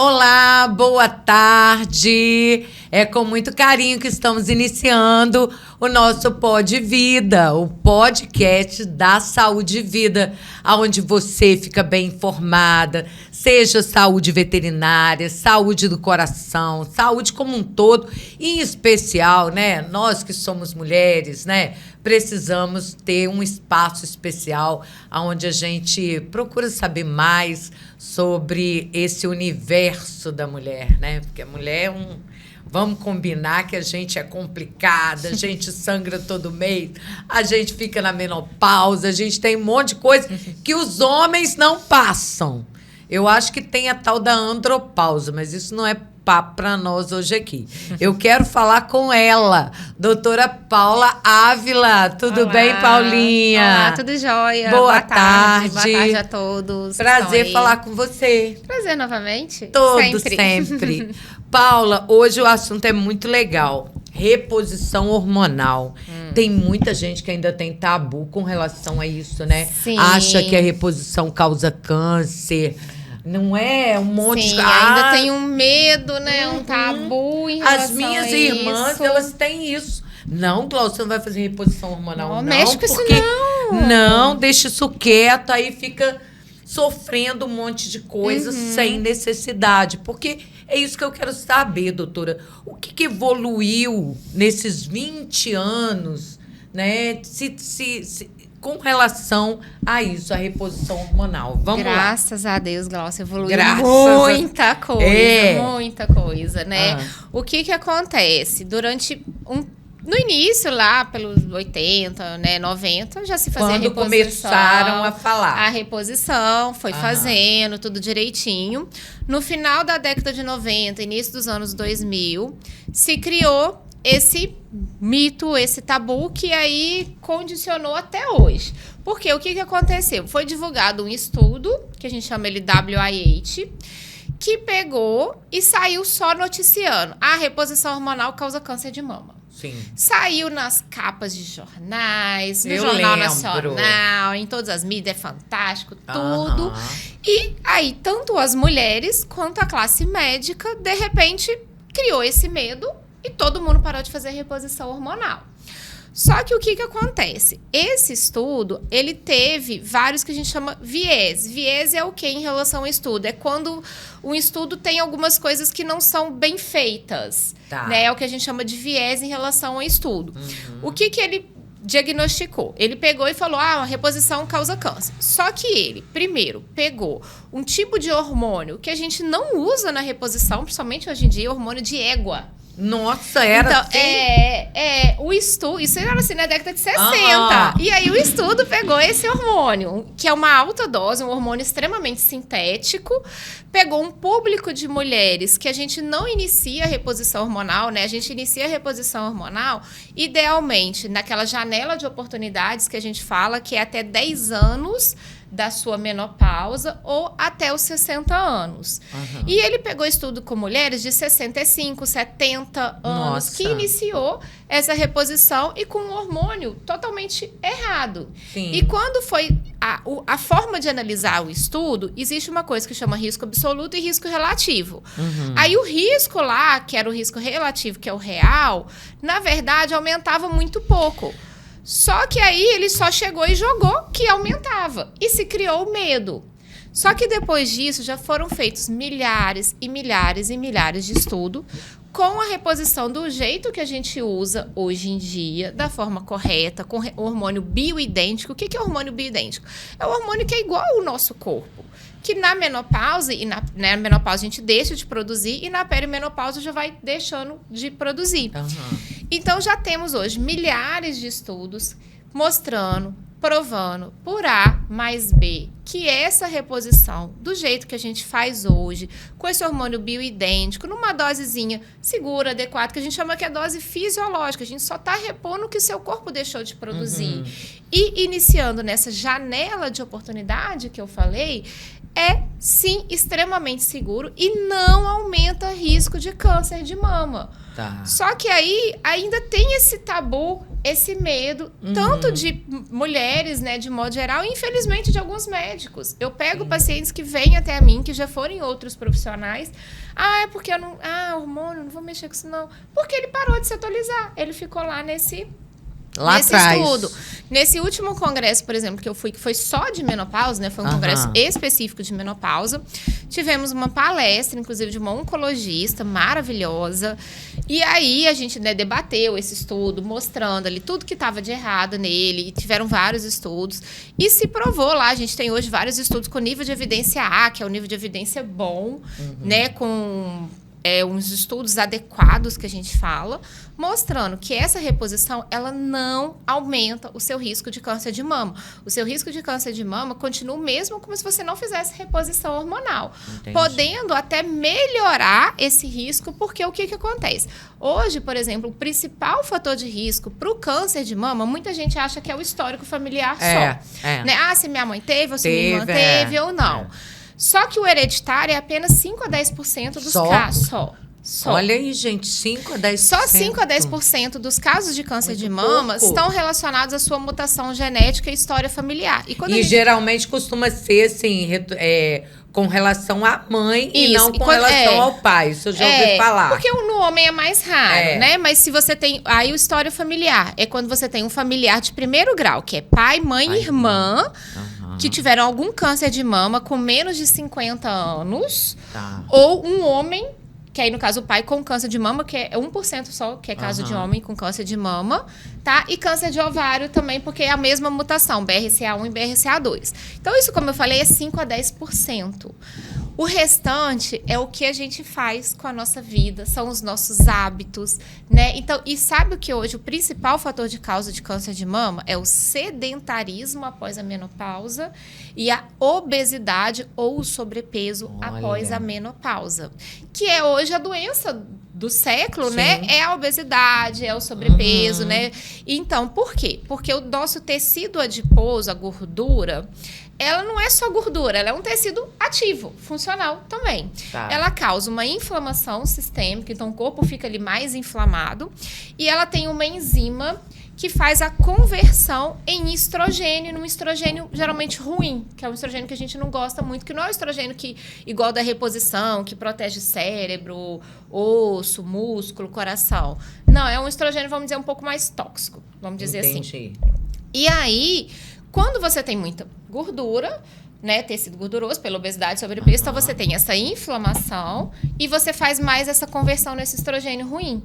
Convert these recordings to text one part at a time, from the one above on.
Olá, boa tarde. É com muito carinho que estamos iniciando o nosso Pod Vida, o podcast da Saúde e Vida, onde você fica bem informada, seja saúde veterinária, saúde do coração, saúde como um todo, e em especial, né, nós que somos mulheres, né, precisamos ter um espaço especial onde a gente procura saber mais sobre esse universo da mulher, né? Porque a mulher é um... Vamos combinar que a gente é complicada, a gente sangra todo mês, a gente fica na menopausa, a gente tem um monte de coisa que os homens não passam. Eu acho que tem a tal da andropausa, mas isso não é papo para nós hoje aqui. Eu quero falar com ela, doutora Paula Ávila. Tudo Olá. Bem, Paulinha? Olá, tudo jóia. Boa tarde. Boa tarde a todos. Prazer falar com você. Prazer novamente. Sempre. Paula, hoje o assunto é muito legal. Reposição hormonal. Tem muita gente que ainda tem tabu com relação a isso, né? Sim. Acha que a reposição causa câncer. Não é? Um monte Sim, de... ainda tem um medo, né? Um tabu em relação As minhas irmãs, isso. elas têm isso. Não, Cláudia, você não vai fazer reposição hormonal, não. Mexe com isso, não. Não, deixa isso quieto, aí fica sofrendo um monte de coisas sem necessidade. Porque é isso que eu quero saber, doutora. O que evoluiu nesses 20 anos, né? Com relação a isso, a reposição hormonal. Vamos lá. Graças a Deus, Glaucia, evoluiu Muita muita coisa, né? O que acontece? No início, lá pelos 80, né, 90, já se fazia Quando reposição. começaram a falar. A reposição, foi fazendo tudo direitinho. No final da década de 90, início dos anos 2000, se criou esse mito, esse tabu, que aí condicionou até hoje. Porque o que aconteceu? Foi divulgado um estudo, que a gente chama ele WIH, que pegou e saiu só noticiando. A reposição hormonal causa câncer de mama. Sim. Saiu nas capas de jornais, no Eu Jornal lembro. Nacional, em todas as mídias, é fantástico, tudo. E aí, tanto as mulheres quanto a classe médica, de repente, criou esse medo e todo mundo parou de fazer reposição hormonal. Só que o que acontece? Esse estudo, ele teve vários que a gente chama viés. Viés é o que em relação ao estudo? É quando um estudo tem algumas coisas que não são bem feitas. Tá. Né? É o que a gente chama de viés em relação ao estudo. O que ele diagnosticou? Ele pegou e falou, a reposição causa câncer. Só que ele, primeiro, pegou um tipo de hormônio que a gente não usa na reposição, principalmente hoje em dia, hormônio de égua. Nossa, era então, assim? o estudo... Isso era assim na década de 60. E aí o estudo pegou esse hormônio, que é uma alta dose, um hormônio extremamente sintético, pegou um público de mulheres que a gente não inicia a reposição hormonal, né? A gente inicia a reposição hormonal, idealmente, naquela janela de oportunidades que a gente fala, que é até 10 anos da sua menopausa ou até os 60 anos. E ele pegou estudo com mulheres de 65, 70 anos, Nossa. que iniciou essa reposição e com um hormônio totalmente errado. Sim. E quando foi a forma de analisar o estudo, existe uma coisa que chama risco absoluto e risco relativo. Aí o risco lá, que era o risco relativo, que é o real, na verdade aumentava muito pouco. Só que aí ele só chegou e jogou que aumentava. E se criou o medo. Só que depois disso já foram feitos milhares e milhares e milhares de estudos com a reposição do jeito que a gente usa hoje em dia, da forma correta, com hormônio bioidêntico. O que é hormônio bioidêntico? É o hormônio que é igual ao nosso corpo. Que na menopausa, na menopausa a gente deixa de produzir e na perimenopausa já vai deixando de produzir. Então já temos hoje milhares de estudos mostrando, provando por A mais B que essa reposição, do jeito que a gente faz hoje, com esse hormônio bioidêntico, numa dosezinha segura, adequada, que a gente chama que é dose fisiológica, a gente só está repondo o que o seu corpo deixou de produzir. E iniciando nessa janela de oportunidade que eu falei, é sim extremamente seguro e não aumenta risco de câncer de mama. Tá. Só que aí ainda tem esse tabu esse medo, tanto de mulheres, né, de modo geral, e infelizmente de alguns médicos. Eu pego pacientes que vêm até a mim, que já foram em outros profissionais. É porque eu não... hormônio, não vou mexer com isso não. Porque ele parou de se atualizar. Ele ficou lá nesse atrás. estudo. Nesse último congresso, por exemplo, que eu fui, que foi só de menopausa, né? Foi um congresso específico de menopausa. Tivemos uma palestra, inclusive, de uma oncologista maravilhosa. E aí, a gente, né, debateu esse estudo, mostrando ali tudo que estava de errado nele. E tiveram vários estudos. E se provou lá, a gente tem hoje vários estudos com nível de evidência A, que é o nível de evidência bom, né? Com... uns estudos adequados que a gente fala, mostrando que essa reposição, ela não aumenta o seu risco de câncer de mama. O seu risco de câncer de mama continua o mesmo como se você não fizesse reposição hormonal. Entendi. Podendo até melhorar esse risco, porque o que acontece? Hoje, por exemplo, o principal fator de risco para o câncer de mama, muita gente acha que é o histórico familiar só. Né? Se minha mãe teve, ou se minha irmã teve, ou não. Só que o hereditário é apenas 5 a 10% dos casos. Só. Olha aí, gente, 5 a 10%. Só 5 a 10% dos casos de câncer de mama estão relacionados à sua mutação genética e história familiar. E geralmente costuma ser, assim, com relação à mãe e não com relação ao pai. Isso eu já ouvi falar. Porque no homem é mais raro, né? Mas se você tem... Aí, o história familiar é quando você tem um familiar de primeiro grau, que é pai, mãe e irmã... que tiveram algum câncer de mama com menos de 50 anos, ou um homem, que aí no caso o pai com câncer de mama, que é 1% só, que é caso de homem com câncer de mama, tá? E câncer de ovário também, porque é a mesma mutação, BRCA1 e BRCA2. Então isso, como eu falei, é 5 a 10%. O restante é o que a gente faz com a nossa vida, são os nossos hábitos, né? Então, e sabe o que hoje o principal fator de causa de câncer de mama é o sedentarismo após a menopausa e a obesidade ou o sobrepeso após a menopausa, que é hoje a doença do século, né? É a obesidade, é o sobrepeso, né? Então, por quê? Porque o nosso tecido adiposo, a gordura, ela não é só gordura, ela é um tecido ativo, funcional também. Ela causa uma inflamação sistêmica, então o corpo fica ali mais inflamado, e ela tem uma enzima que faz a conversão em estrogênio, num estrogênio geralmente ruim, que é um estrogênio que a gente não gosta muito, que não é o estrogênio que, igual da reposição, que protege cérebro, osso, músculo, coração. Não, é um estrogênio, vamos dizer, um pouco mais tóxico, vamos dizer assim. E aí, quando você tem muita gordura, né, tecido gorduroso, pela obesidade, sobrepeso, então você tem essa inflamação e você faz mais essa conversão nesse estrogênio ruim.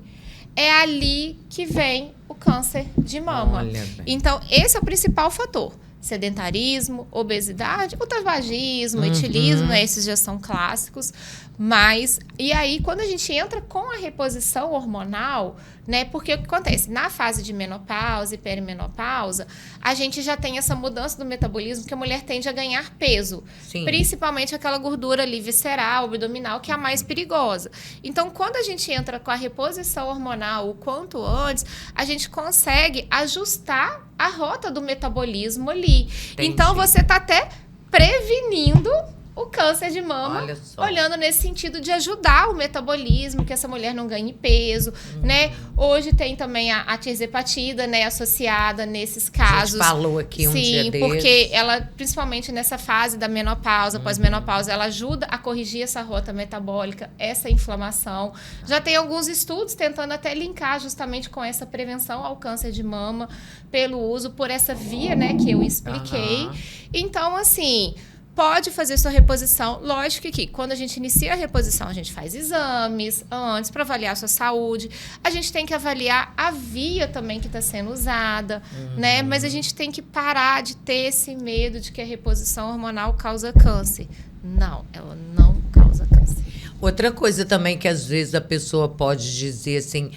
É ali que vem o câncer de mama. Então, esse é o principal fator. Sedentarismo, obesidade, o tabagismo, etilismo, né, esses já são clássicos. Mas, e aí, quando a gente entra com a reposição hormonal, né, porque o que acontece? Na fase de menopausa e perimenopausa, a gente já tem essa mudança do metabolismo que a mulher tende a ganhar peso. Sim. Principalmente aquela gordura ali visceral, abdominal, que é a mais perigosa. Então, quando a gente entra com a reposição hormonal o quanto antes, a gente consegue ajustar a rota do metabolismo ali. Entendi. Então, você está até prevenindo o câncer de mama, olhando nesse sentido de ajudar o metabolismo, que essa mulher não ganhe peso, né? Hoje tem também a tirzepatida, né, associada nesses casos. A gente falou aqui um dia desses. Sim, porque ela, principalmente nessa fase da menopausa, pós-menopausa, ela ajuda a corrigir essa rota metabólica, essa inflamação. Já tem alguns estudos tentando até linkar justamente com essa prevenção ao câncer de mama pelo uso por essa via, né, que eu expliquei. Então, assim, pode fazer sua reposição. Lógico que quando a gente inicia a reposição, a gente faz exames antes para avaliar a sua saúde. A gente tem que avaliar a via também que está sendo usada, né? Mas a gente tem que parar de ter esse medo de que a reposição hormonal causa câncer. Não, ela não causa câncer. Outra coisa também que às vezes a pessoa pode dizer assim,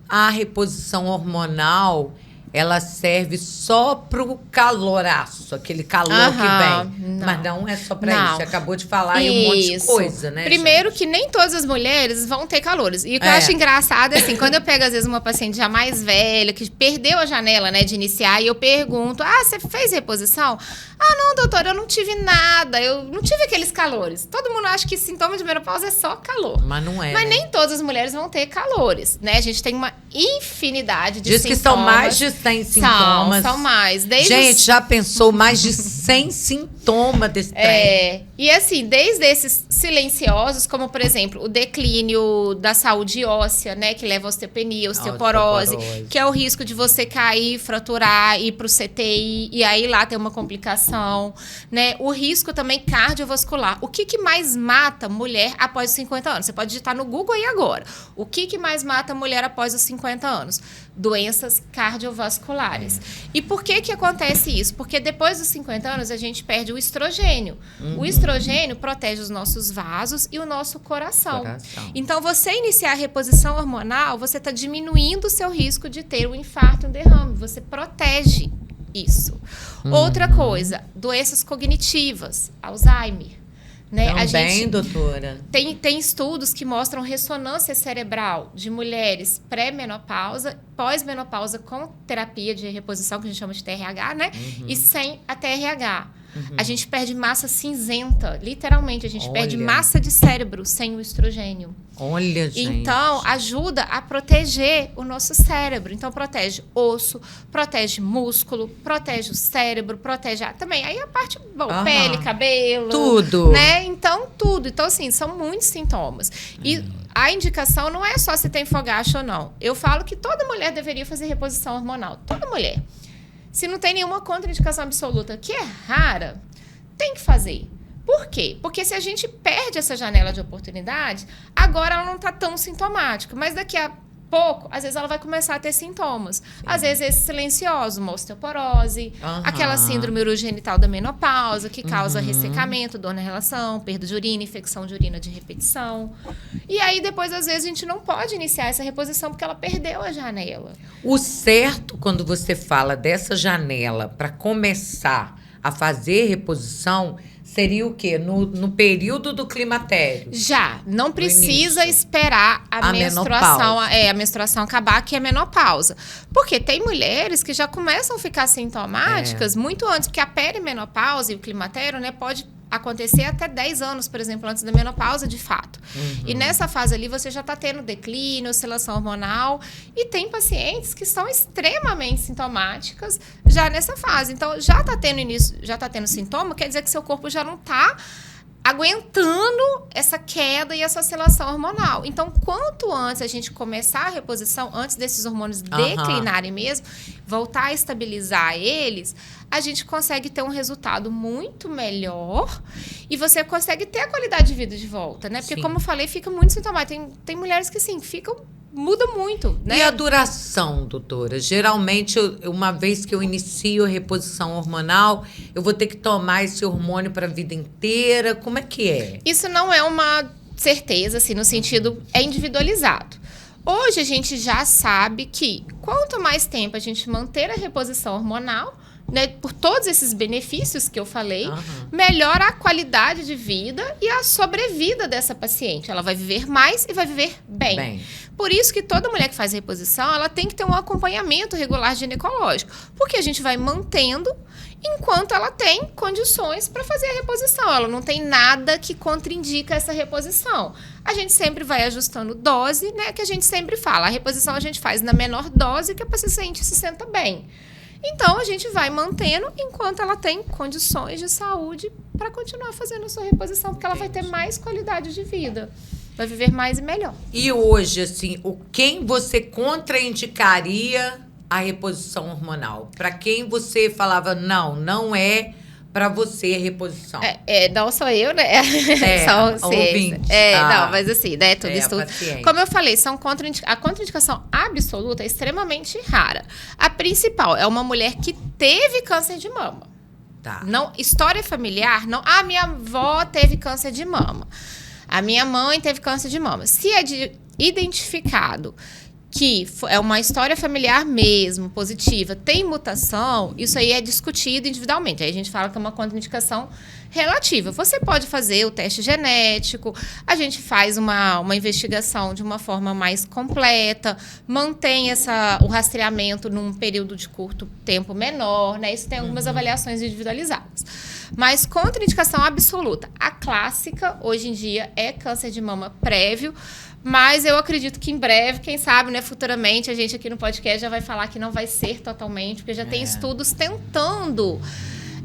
a reposição hormonal, ela serve só pro caloraço, aquele calor que vem. Não. Mas não é só para isso. Você acabou de falar aí um monte de coisa, né? Primeiro que nem todas as mulheres vão ter calores. E o que eu acho engraçado é assim, quando eu pego, às vezes, uma paciente já mais velha, que perdeu a janela, né, de iniciar, e eu pergunto, você fez reposição? Não, doutora, eu não tive nada, eu não tive aqueles calores. Todo mundo acha que sintoma de menopausa é só calor. Mas não Mas nem todas as mulheres vão ter calores, né? A gente tem uma infinidade de sintomas. Diz que são mais de tem sintomas. São mais. Gente, já pensou mais de 100 sintomas desse trem? E assim, desde esses silenciosos, como por exemplo, o declínio da saúde óssea, né, que leva à osteopenia, osteoporose, que é o risco de você cair, fraturar, ir pro CTI e aí lá ter uma complicação, né? O risco também cardiovascular. O que mais mata mulher após os 50 anos? Você pode digitar no Google aí agora. O que mais mata mulher após os 50 anos? Doenças cardiovasculares. E por que acontece isso? Porque depois dos 50 anos a gente perde o estrogênio. O estrogênio protege os nossos vasos e o nosso coração. Então, você iniciar a reposição hormonal, você está diminuindo o seu risco de ter um infarto, um derrame. Você protege isso. Outra coisa, doenças cognitivas, Alzheimer. Né? Também, doutora. Tem estudos que mostram ressonância cerebral de mulheres pré-menopausa, pós-menopausa com terapia de reposição, que a gente chama de TRH, né? E sem a TRH. A gente perde massa cinzenta, literalmente. A gente perde massa de cérebro sem o estrogênio. Olha, gente. Então, ajuda a proteger o nosso cérebro. Então, protege osso, protege músculo, protege o cérebro, protege também. Aí a parte, pele, cabelo. Tudo. Né? Então, tudo. Então, assim, são muitos sintomas. E a indicação não é só se tem fogacho ou não. Eu falo que toda mulher deveria fazer reposição hormonal. Toda mulher. Se não tem nenhuma contraindicação absoluta, que é rara, tem que fazer. Por quê? Porque se a gente perde essa janela de oportunidade, agora ela não está tão sintomática, mas daqui a pouco, às vezes ela vai começar a ter sintomas. Sim. Às vezes esse silencioso, uma osteoporose, aquela síndrome urogenital da menopausa, que causa ressecamento, dor na relação, perda de urina, infecção de urina de repetição. E aí depois, às vezes, a gente não pode iniciar essa reposição porque ela perdeu a janela. O certo, quando você fala dessa janela para começar a fazer reposição, seria o quê? No período do climatério? Já. Não precisa esperar a menstruação, a menstruação acabar, que é a menopausa. Porque tem mulheres que já começam a ficar sintomáticas muito antes, porque a perimenopausa e o climatério, né, pode acontecer até 10 anos, por exemplo, antes da menopausa, de fato. E nessa fase ali, você já está tendo declínio, oscilação hormonal, e tem pacientes que são extremamente sintomáticas já nessa fase. Então, já está tendo início, já está tendo sintoma, quer dizer que seu corpo já não está aguentando essa queda e essa oscilação hormonal. Então, quanto antes a gente começar a reposição, antes desses hormônios declinarem mesmo, voltar a estabilizar eles, a gente consegue ter um resultado muito melhor e você consegue ter a qualidade de vida de volta, né? Porque, como eu falei, fica muito sintomático. Tem mulheres que, sim, muda muito, né? E a duração, doutora? Geralmente, uma vez que eu inicio a reposição hormonal, eu vou ter que tomar esse hormônio para a vida inteira? Como é que é? Isso não é uma certeza, assim, no sentido, é individualizado. Hoje, a gente já sabe que quanto mais tempo a gente manter a reposição hormonal, né, por todos esses benefícios que eu falei, melhora a qualidade de vida e a sobrevida dessa paciente. Ela vai viver mais e vai viver bem. Por isso que toda mulher que faz reposição, ela tem que ter um acompanhamento regular ginecológico, porque a gente vai mantendo enquanto ela tem condições para fazer a reposição. Ela não tem nada que contraindica essa reposição. A gente sempre vai ajustando dose, né, que a gente sempre fala. A reposição a gente faz na menor dose que a paciente se senta bem. Então, a gente vai mantendo enquanto ela tem condições de saúde para continuar fazendo a sua reposição, porque ela vai ter mais qualidade de vida, vai viver mais e melhor. E hoje, assim, quem você contraindicaria a reposição hormonal? Para quem você falava, não é para você a reposição? Não sou eu, né? São ouvinte. Não, mas assim, né? Tudo isso. Paciente. Como eu falei, a contraindicação absoluta é extremamente rara. A principal é uma mulher que teve câncer de mama. Tá. Não, história familiar, não. Ah, minha avó teve câncer de mama. A minha mãe teve câncer de mama. Se é identificado que é uma história familiar mesmo, positiva, tem mutação, isso aí é discutido individualmente. Aí a gente fala que é uma contraindicação relativa. Você pode fazer o teste genético, a gente faz uma investigação de uma forma mais completa, mantém o rastreamento num período de curto tempo menor, né? Isso tem algumas avaliações individualizadas. Mas contraindicação absoluta. A clássica, hoje em dia, é câncer de mama prévio, Mas eu acredito que em breve, quem sabe, né, futuramente, a gente aqui no podcast já vai falar que não vai ser totalmente, porque já tem estudos tentando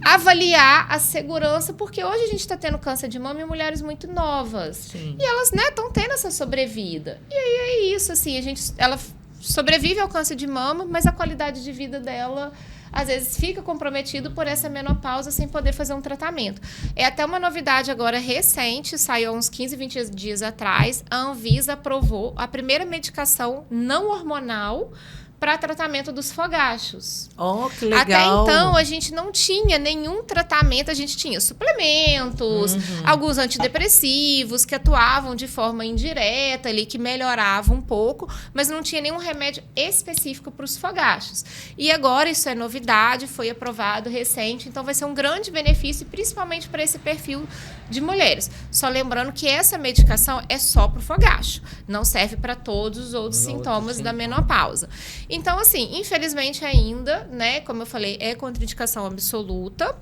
avaliar a segurança, porque hoje a gente está tendo câncer de mama em mulheres muito novas. Sim. E elas, né, estão tendo essa sobrevida. E aí é isso, assim, ela sobrevive ao câncer de mama, mas a qualidade de vida dela às vezes fica comprometido por essa menopausa sem poder fazer um tratamento. É até uma novidade agora recente, saiu há uns 15, 20 dias atrás, a Anvisa aprovou a primeira medicação não hormonal para tratamento dos fogachos. Oh, que legal. Até então, a gente não tinha nenhum tratamento, a gente tinha suplementos, alguns antidepressivos que atuavam de forma indireta ali, que melhoravam um pouco, mas não tinha nenhum remédio específico para os fogachos. E agora isso é novidade, foi aprovado recente, então vai ser um grande benefício, principalmente para esse perfil de mulheres. Só lembrando que essa medicação é só para o fogacho, não serve para todos os outros sintomas da menopausa. Então, assim, infelizmente ainda, né, como eu falei, é contraindicação absoluta.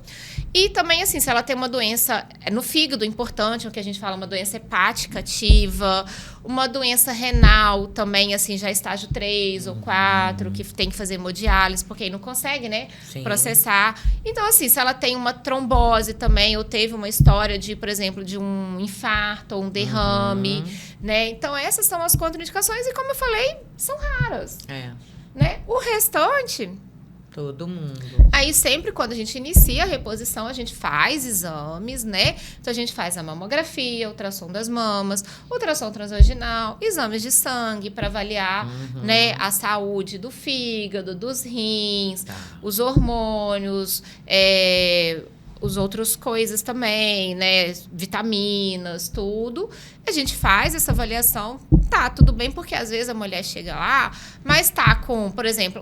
E também, assim, se ela tem uma doença no fígado importante, o que a gente fala, uma doença hepática ativa, uma doença renal também, assim, já estágio 3 ou 4, que tem que fazer hemodiálise, porque aí não consegue, né, processar. Então, assim, se ela tem uma trombose também, ou teve uma história de, por exemplo, de um infarto ou um derrame, né? Então, essas são as contraindicações e, como eu falei, são raras. Né? O restante... Todo mundo. Aí, sempre quando a gente inicia a reposição, a gente faz exames, né? Então, a gente faz a mamografia, ultrassom das mamas, ultrassom transvaginal, exames de sangue para avaliar, né, a saúde do fígado, dos rins, os hormônios, os outras coisas também, né? Vitaminas, tudo. A gente faz essa avaliação, tá tudo bem, porque às vezes a mulher chega lá, mas tá com, por exemplo,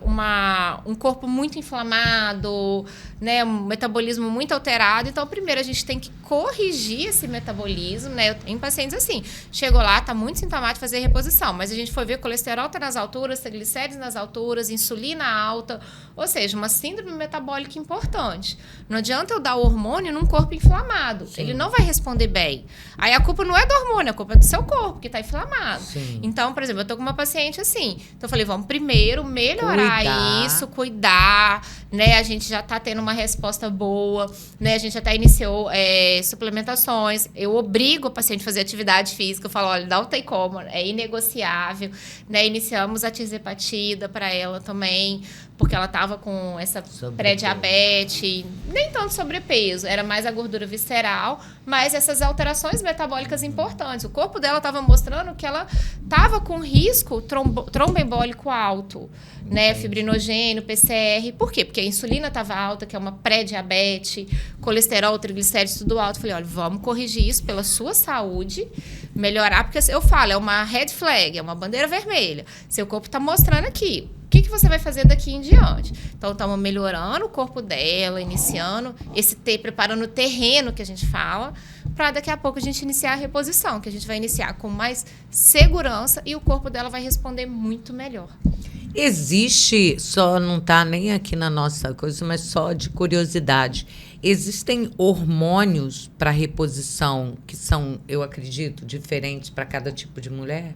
um corpo muito inflamado, né? Um metabolismo muito alterado. Então, primeiro a gente tem que corrigir esse metabolismo, né? Eu tenho pacientes assim, chegou lá, tá muito sintomático, fazer reposição, mas a gente foi ver colesterol tá nas alturas, triglicérides nas alturas, insulina alta, ou seja, uma síndrome metabólica importante. Não adianta eu dar o hormônio num corpo inflamado. Ele não vai responder bem. Aí a culpa não é do hormônio, a culpa é do seu corpo, que tá inflamado. Então, por exemplo, eu tô com uma paciente assim. Então, eu falei, vamos primeiro melhorar isso, cuidar, né? A gente já tá tendo uma resposta boa, né? A gente até iniciou suplementações. Eu obrigo a paciente a fazer atividade física. Eu falo, olha, não tem como, é inegociável, né? Iniciamos a tirzepatida para ela também, porque ela tava com essa pré-diabetes, nem tanto sobrepeso, era mais a gordura visceral, mas essas alterações metabólicas importantes. O corpo dela estava mostrando que ela estava com risco tromboembólico alto, né? Fibrinogênio, PCR. Por quê? Porque a insulina estava alta, que é uma pré-diabetes, colesterol, triglicérides, tudo alto. Falei, olha, vamos corrigir isso pela sua saúde, melhorar, porque eu falo, é uma red flag, é uma bandeira vermelha. Seu corpo está mostrando aqui. O que você vai fazer daqui em diante? Então, estamos melhorando o corpo dela, iniciando preparando o terreno que a gente fala, para daqui a pouco a gente iniciar a reposição, que a gente vai iniciar com mais segurança e o corpo dela vai responder muito melhor. Existe, só não está nem aqui na nossa coisa, mas só de curiosidade, existem hormônios para reposição que são, eu acredito, diferentes para cada tipo de mulher?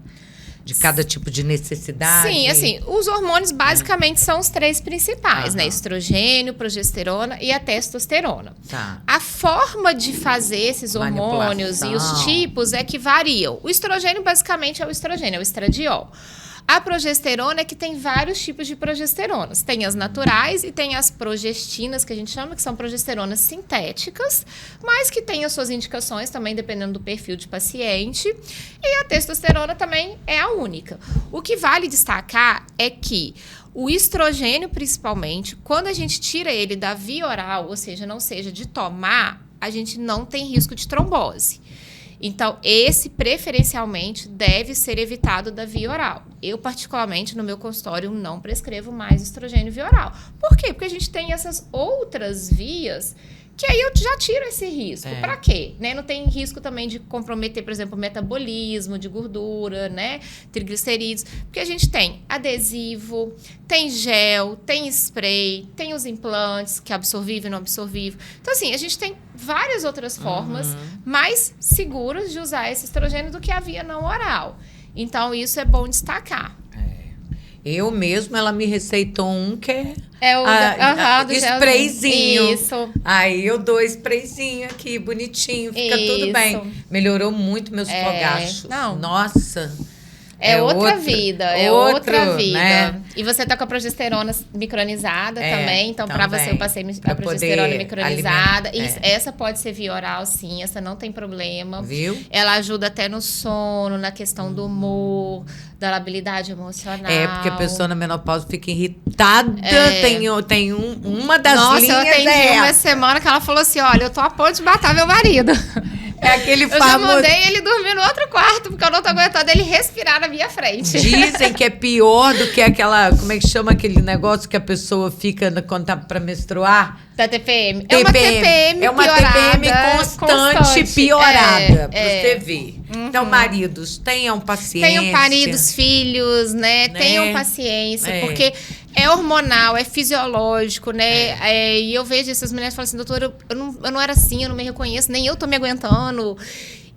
De cada tipo de necessidade? Sim, assim, os hormônios basicamente são os 3 principais, né? Estrogênio, progesterona e a testosterona. A forma de fazer esses hormônios e os tipos é que variam. O estrogênio basicamente é o estrogênio, é o estradiol. A progesterona é que tem vários tipos de progesteronas. Tem as naturais e tem as progestinas, que a gente chama, que são progesteronas sintéticas, mas que tem as suas indicações também, dependendo do perfil de paciente. E a testosterona também é a única. O que vale destacar é que o estrogênio, principalmente, quando a gente tira ele da via oral, ou seja, não seja de tomar, a gente não tem risco de trombose. Então, esse, preferencialmente, deve ser evitado da via oral. Eu, particularmente, no meu consultório, não prescrevo mais estrogênio via oral. Por quê? Porque a gente tem essas outras vias que aí eu já tiro esse risco. Para quê? Né? Não tem risco também de comprometer, por exemplo, o metabolismo de gordura, né? Triglicerídeos. Porque a gente tem adesivo, tem gel, tem spray, tem os implantes, que é absorvível e não absorvível. Então, assim, a gente tem várias outras formas mais seguras de usar esse estrogênio do que a via não oral. Então, isso é bom destacar. Eu mesmo, ela me receitou um que é do sprayzinho. Isso. Aí eu dou sprayzinho aqui, bonitinho, fica tudo bem. Melhorou muito meus fogachos. Não. Nossa. É outra vida, outra vida. Né? E você tá com a progesterona micronizada também. Então, para você, eu passei a progesterona micronizada. Essa pode ser via oral, sim. Essa não tem problema. Viu? Ela ajuda até no sono, na questão do humor, da labilidade emocional. Porque a pessoa na menopausa fica irritada. Tem uma das linhas. Nossa, eu atendi uma semana que ela falou assim, olha, eu tô a ponto de matar meu marido. É aquele Eu já mandei ele dormir no outro quarto, porque eu não tô aguentando ele respirar na minha frente. Dizem que é pior do que aquela... Como é que chama aquele negócio que a pessoa fica quando tá pra menstruar? Da TPM. É uma TPM constante piorada, pra você ver. Então, maridos, tenham paciência. Tenham maridos, filhos, né? Tenham paciência, porque é hormonal, é fisiológico, né? E eu vejo essas mulheres falando assim, doutora, eu não era assim, eu não me reconheço, nem eu tô me aguentando.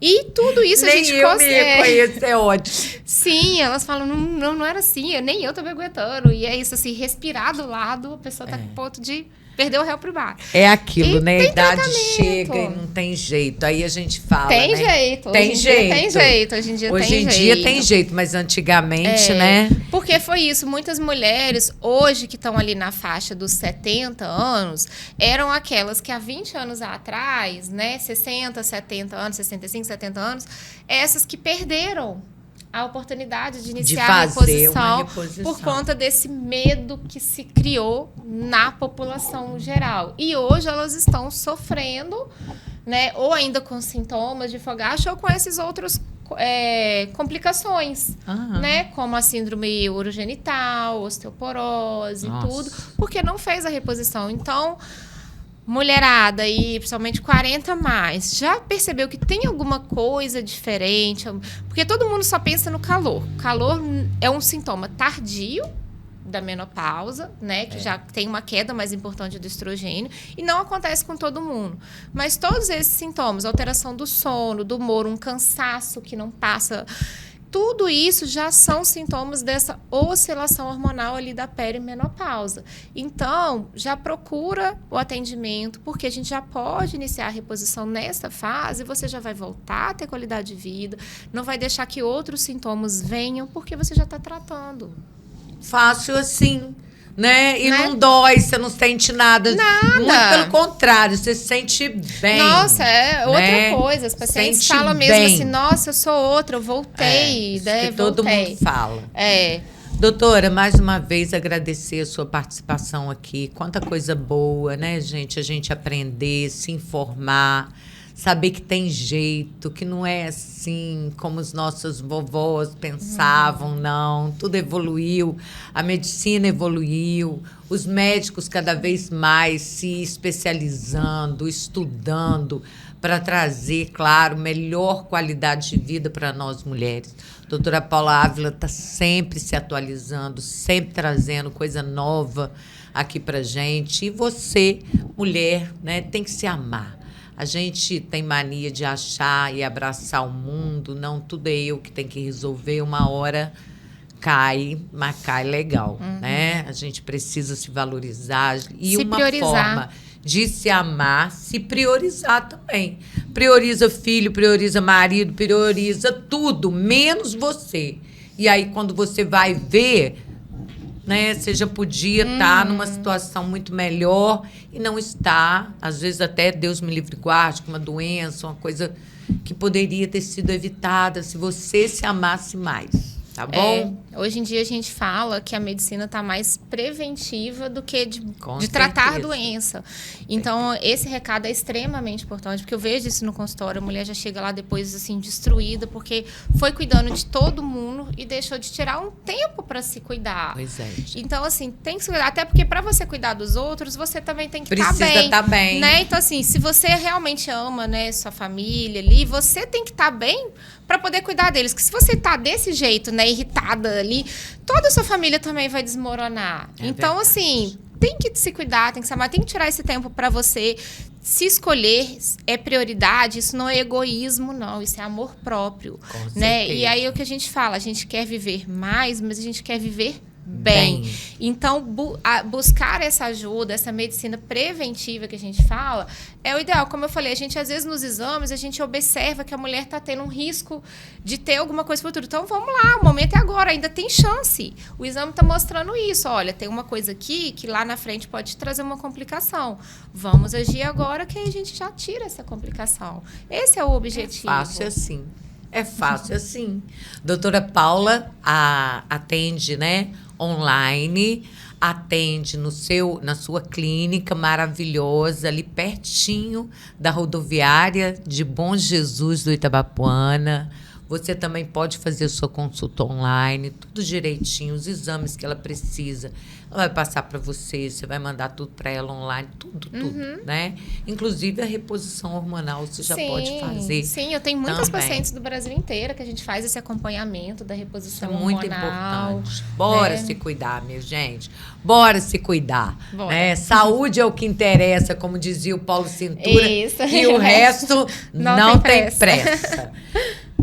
E tudo isso a gente consegue. Nem eu me reconheço, é ótimo. Sim, elas falam, não era assim, nem eu tô me aguentando. E é isso, assim, respirar do lado, a pessoa tá com ponto de perder o réu pro bar. É aquilo, e né? A idade chega e não tem jeito. Aí a gente fala, tem jeito. Tem jeito. Hoje em dia tem jeito, mas antigamente, né? Porque foi isso. Muitas mulheres, hoje, que estão ali na faixa dos 70 anos, eram aquelas que há 20 anos atrás, né? 60, 70 anos, 65, 70 anos, essas que perderam a oportunidade de iniciar a reposição por conta desse medo que se criou na população geral. E hoje elas estão sofrendo, né, ou ainda com sintomas de fogacho ou com esses outros complicações, né, como a síndrome urogenital, osteoporose e tudo, porque não fez a reposição. Então, mulherada e principalmente 40 mais, já percebeu que tem alguma coisa diferente? Porque todo mundo só pensa no calor. Calor é um sintoma tardio da menopausa, né? Que já tem uma queda mais importante do estrogênio. E não acontece com todo mundo. Mas todos esses sintomas, alteração do sono, do humor, um cansaço que não passa... Tudo isso já são sintomas dessa oscilação hormonal ali da perimenopausa. Então, já procura o atendimento, porque a gente já pode iniciar a reposição nessa fase, você já vai voltar a ter qualidade de vida, não vai deixar que outros sintomas venham, porque você já está tratando. Fácil assim, né? E não dói, você não sente nada. Nada. Muito pelo contrário, você se sente bem. Nossa, é outra coisa. As pacientes falam mesmo assim, nossa, eu sou outra, eu voltei. Que todo mundo fala. Doutora, mais uma vez agradecer a sua participação aqui. Quanta coisa boa, né, gente? A gente aprender, se informar, saber que tem jeito, que não é assim como os nossos vovós pensavam, não. Tudo evoluiu, a medicina evoluiu, os médicos cada vez mais se especializando, estudando para trazer, claro, melhor qualidade de vida para nós mulheres. A doutora Paula Ávila está sempre se atualizando, sempre trazendo coisa nova aqui para gente. E você, mulher, né, tem que se amar. A gente tem mania de achar e abraçar o mundo. Não, tudo é eu que tenho que resolver. Uma hora cai, mas cai legal, né? A gente precisa se valorizar. E se uma priorizar. forma de se amar, se priorizar também. Prioriza filho, prioriza marido, prioriza tudo, menos você. E aí, quando você vai ver... né? Você já podia estar numa situação muito melhor e não está. Às vezes até Deus me livre e guarde, com uma doença, uma coisa que poderia ter sido evitada se você se amasse mais. Tá bom? Hoje em dia a gente fala que a medicina está mais preventiva do que de certeza. tratar a doença. Então, esse recado é extremamente importante, porque eu vejo isso no consultório, a mulher já chega lá depois, assim, destruída, porque foi cuidando de todo mundo e deixou de tirar um tempo para se cuidar. Pois é. Então, assim, tem que se cuidar. Até porque para você cuidar dos outros, você também tem que estar bem. Precisa estar bem. Né? Então, assim, se você realmente ama, né, sua família ali, você tem que estar bem para poder cuidar deles. Porque se você tá desse jeito, né, irritada ali, toda a sua família também vai desmoronar. Então, assim, tem que se cuidar, tem que se amar, tem que tirar esse tempo para você. Se escolher é prioridade, isso não é egoísmo, não. Isso é amor próprio, né? E aí é o que a gente fala, a gente quer viver mais, mas a gente quer viver bem. Então, buscar essa ajuda, essa medicina preventiva que a gente fala, é o ideal. Como eu falei, a gente, às vezes, nos exames, a gente observa que a mulher está tendo um risco de ter alguma coisa no futuro. Então, vamos lá, o momento é agora, ainda tem chance. O exame está mostrando isso. Olha, tem uma coisa aqui que lá na frente pode trazer uma complicação. Vamos agir agora que aí a gente já tira essa complicação. Esse é o objetivo. É fácil assim. É fácil assim. Doutora Paula atende, né? Online, atende na sua clínica maravilhosa, ali pertinho da rodoviária de Bom Jesus do Itabapoana. Você também pode fazer sua consulta online, tudo direitinho, os exames que ela precisa. Ela vai passar para você, você vai mandar tudo para ela online, tudo, né? Inclusive a reposição hormonal você já pode fazer. Sim, eu tenho muitas pacientes do Brasil inteiro que a gente faz esse acompanhamento da reposição hormonal. Muito importante. Bora se cuidar, minha gente. Bora se cuidar. Né? Saúde é o que interessa, como dizia o Paulo Cintura. Isso. E o resto não tem pressa.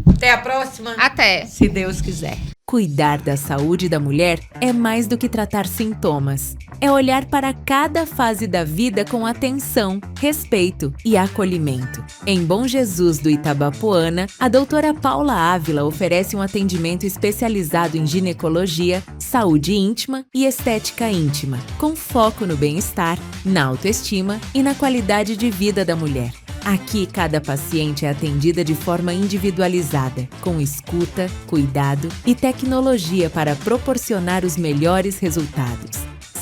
Até a próxima. Até. Se Deus quiser. Cuidar da saúde da mulher é mais do que tratar sintomas. É olhar para cada fase da vida com atenção, respeito e acolhimento. Em Bom Jesus do Itabapoana, a doutora Paula Ávila oferece um atendimento especializado em ginecologia, saúde íntima e estética íntima, com foco no bem-estar, na autoestima e na qualidade de vida da mulher. Aqui, cada paciente é atendida de forma individualizada, com escuta, cuidado e tecnologia para proporcionar os melhores resultados,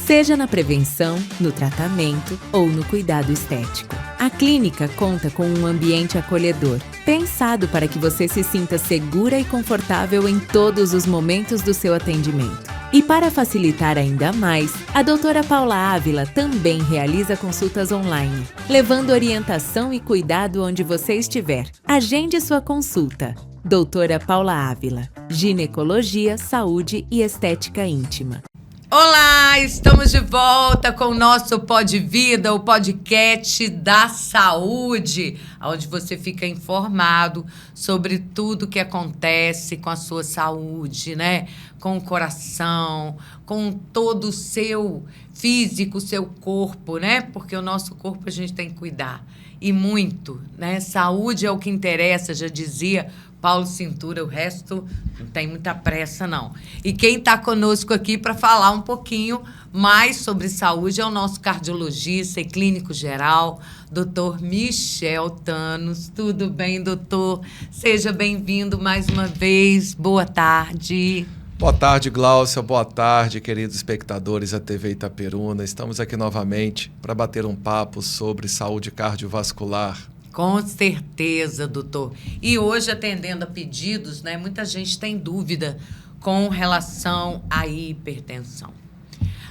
seja na prevenção, no tratamento ou no cuidado estético. A clínica conta com um ambiente acolhedor, pensado para que você se sinta segura e confortável em todos os momentos do seu atendimento. E para facilitar ainda mais, a doutora Paula Ávila também realiza consultas online, levando orientação e cuidado onde você estiver. Agende sua consulta. Doutora Paula Ávila, ginecologia, saúde e estética íntima. Olá, estamos de volta com o nosso Pod Vida, o podcast da saúde, onde você fica informado sobre tudo que acontece com a sua saúde, né? Com o coração, com todo o seu físico, o seu corpo, né? Porque o nosso corpo a gente tem que cuidar. E muito, né? Saúde é o que interessa, já dizia Paulo Cintura, o resto não tem muita pressa, não. E quem está conosco aqui para falar um pouquinho mais sobre saúde é o nosso cardiologista e clínico geral, doutor Michel Thanos. Tudo bem, doutor? Seja bem-vindo mais uma vez. Boa tarde. Boa tarde, Gláucia. Boa tarde, queridos espectadores da TV Itaperuna. Estamos aqui novamente para bater um papo sobre saúde cardiovascular. Com certeza, doutor. E hoje, atendendo a pedidos, né, muita gente tem dúvida com relação à hipertensão.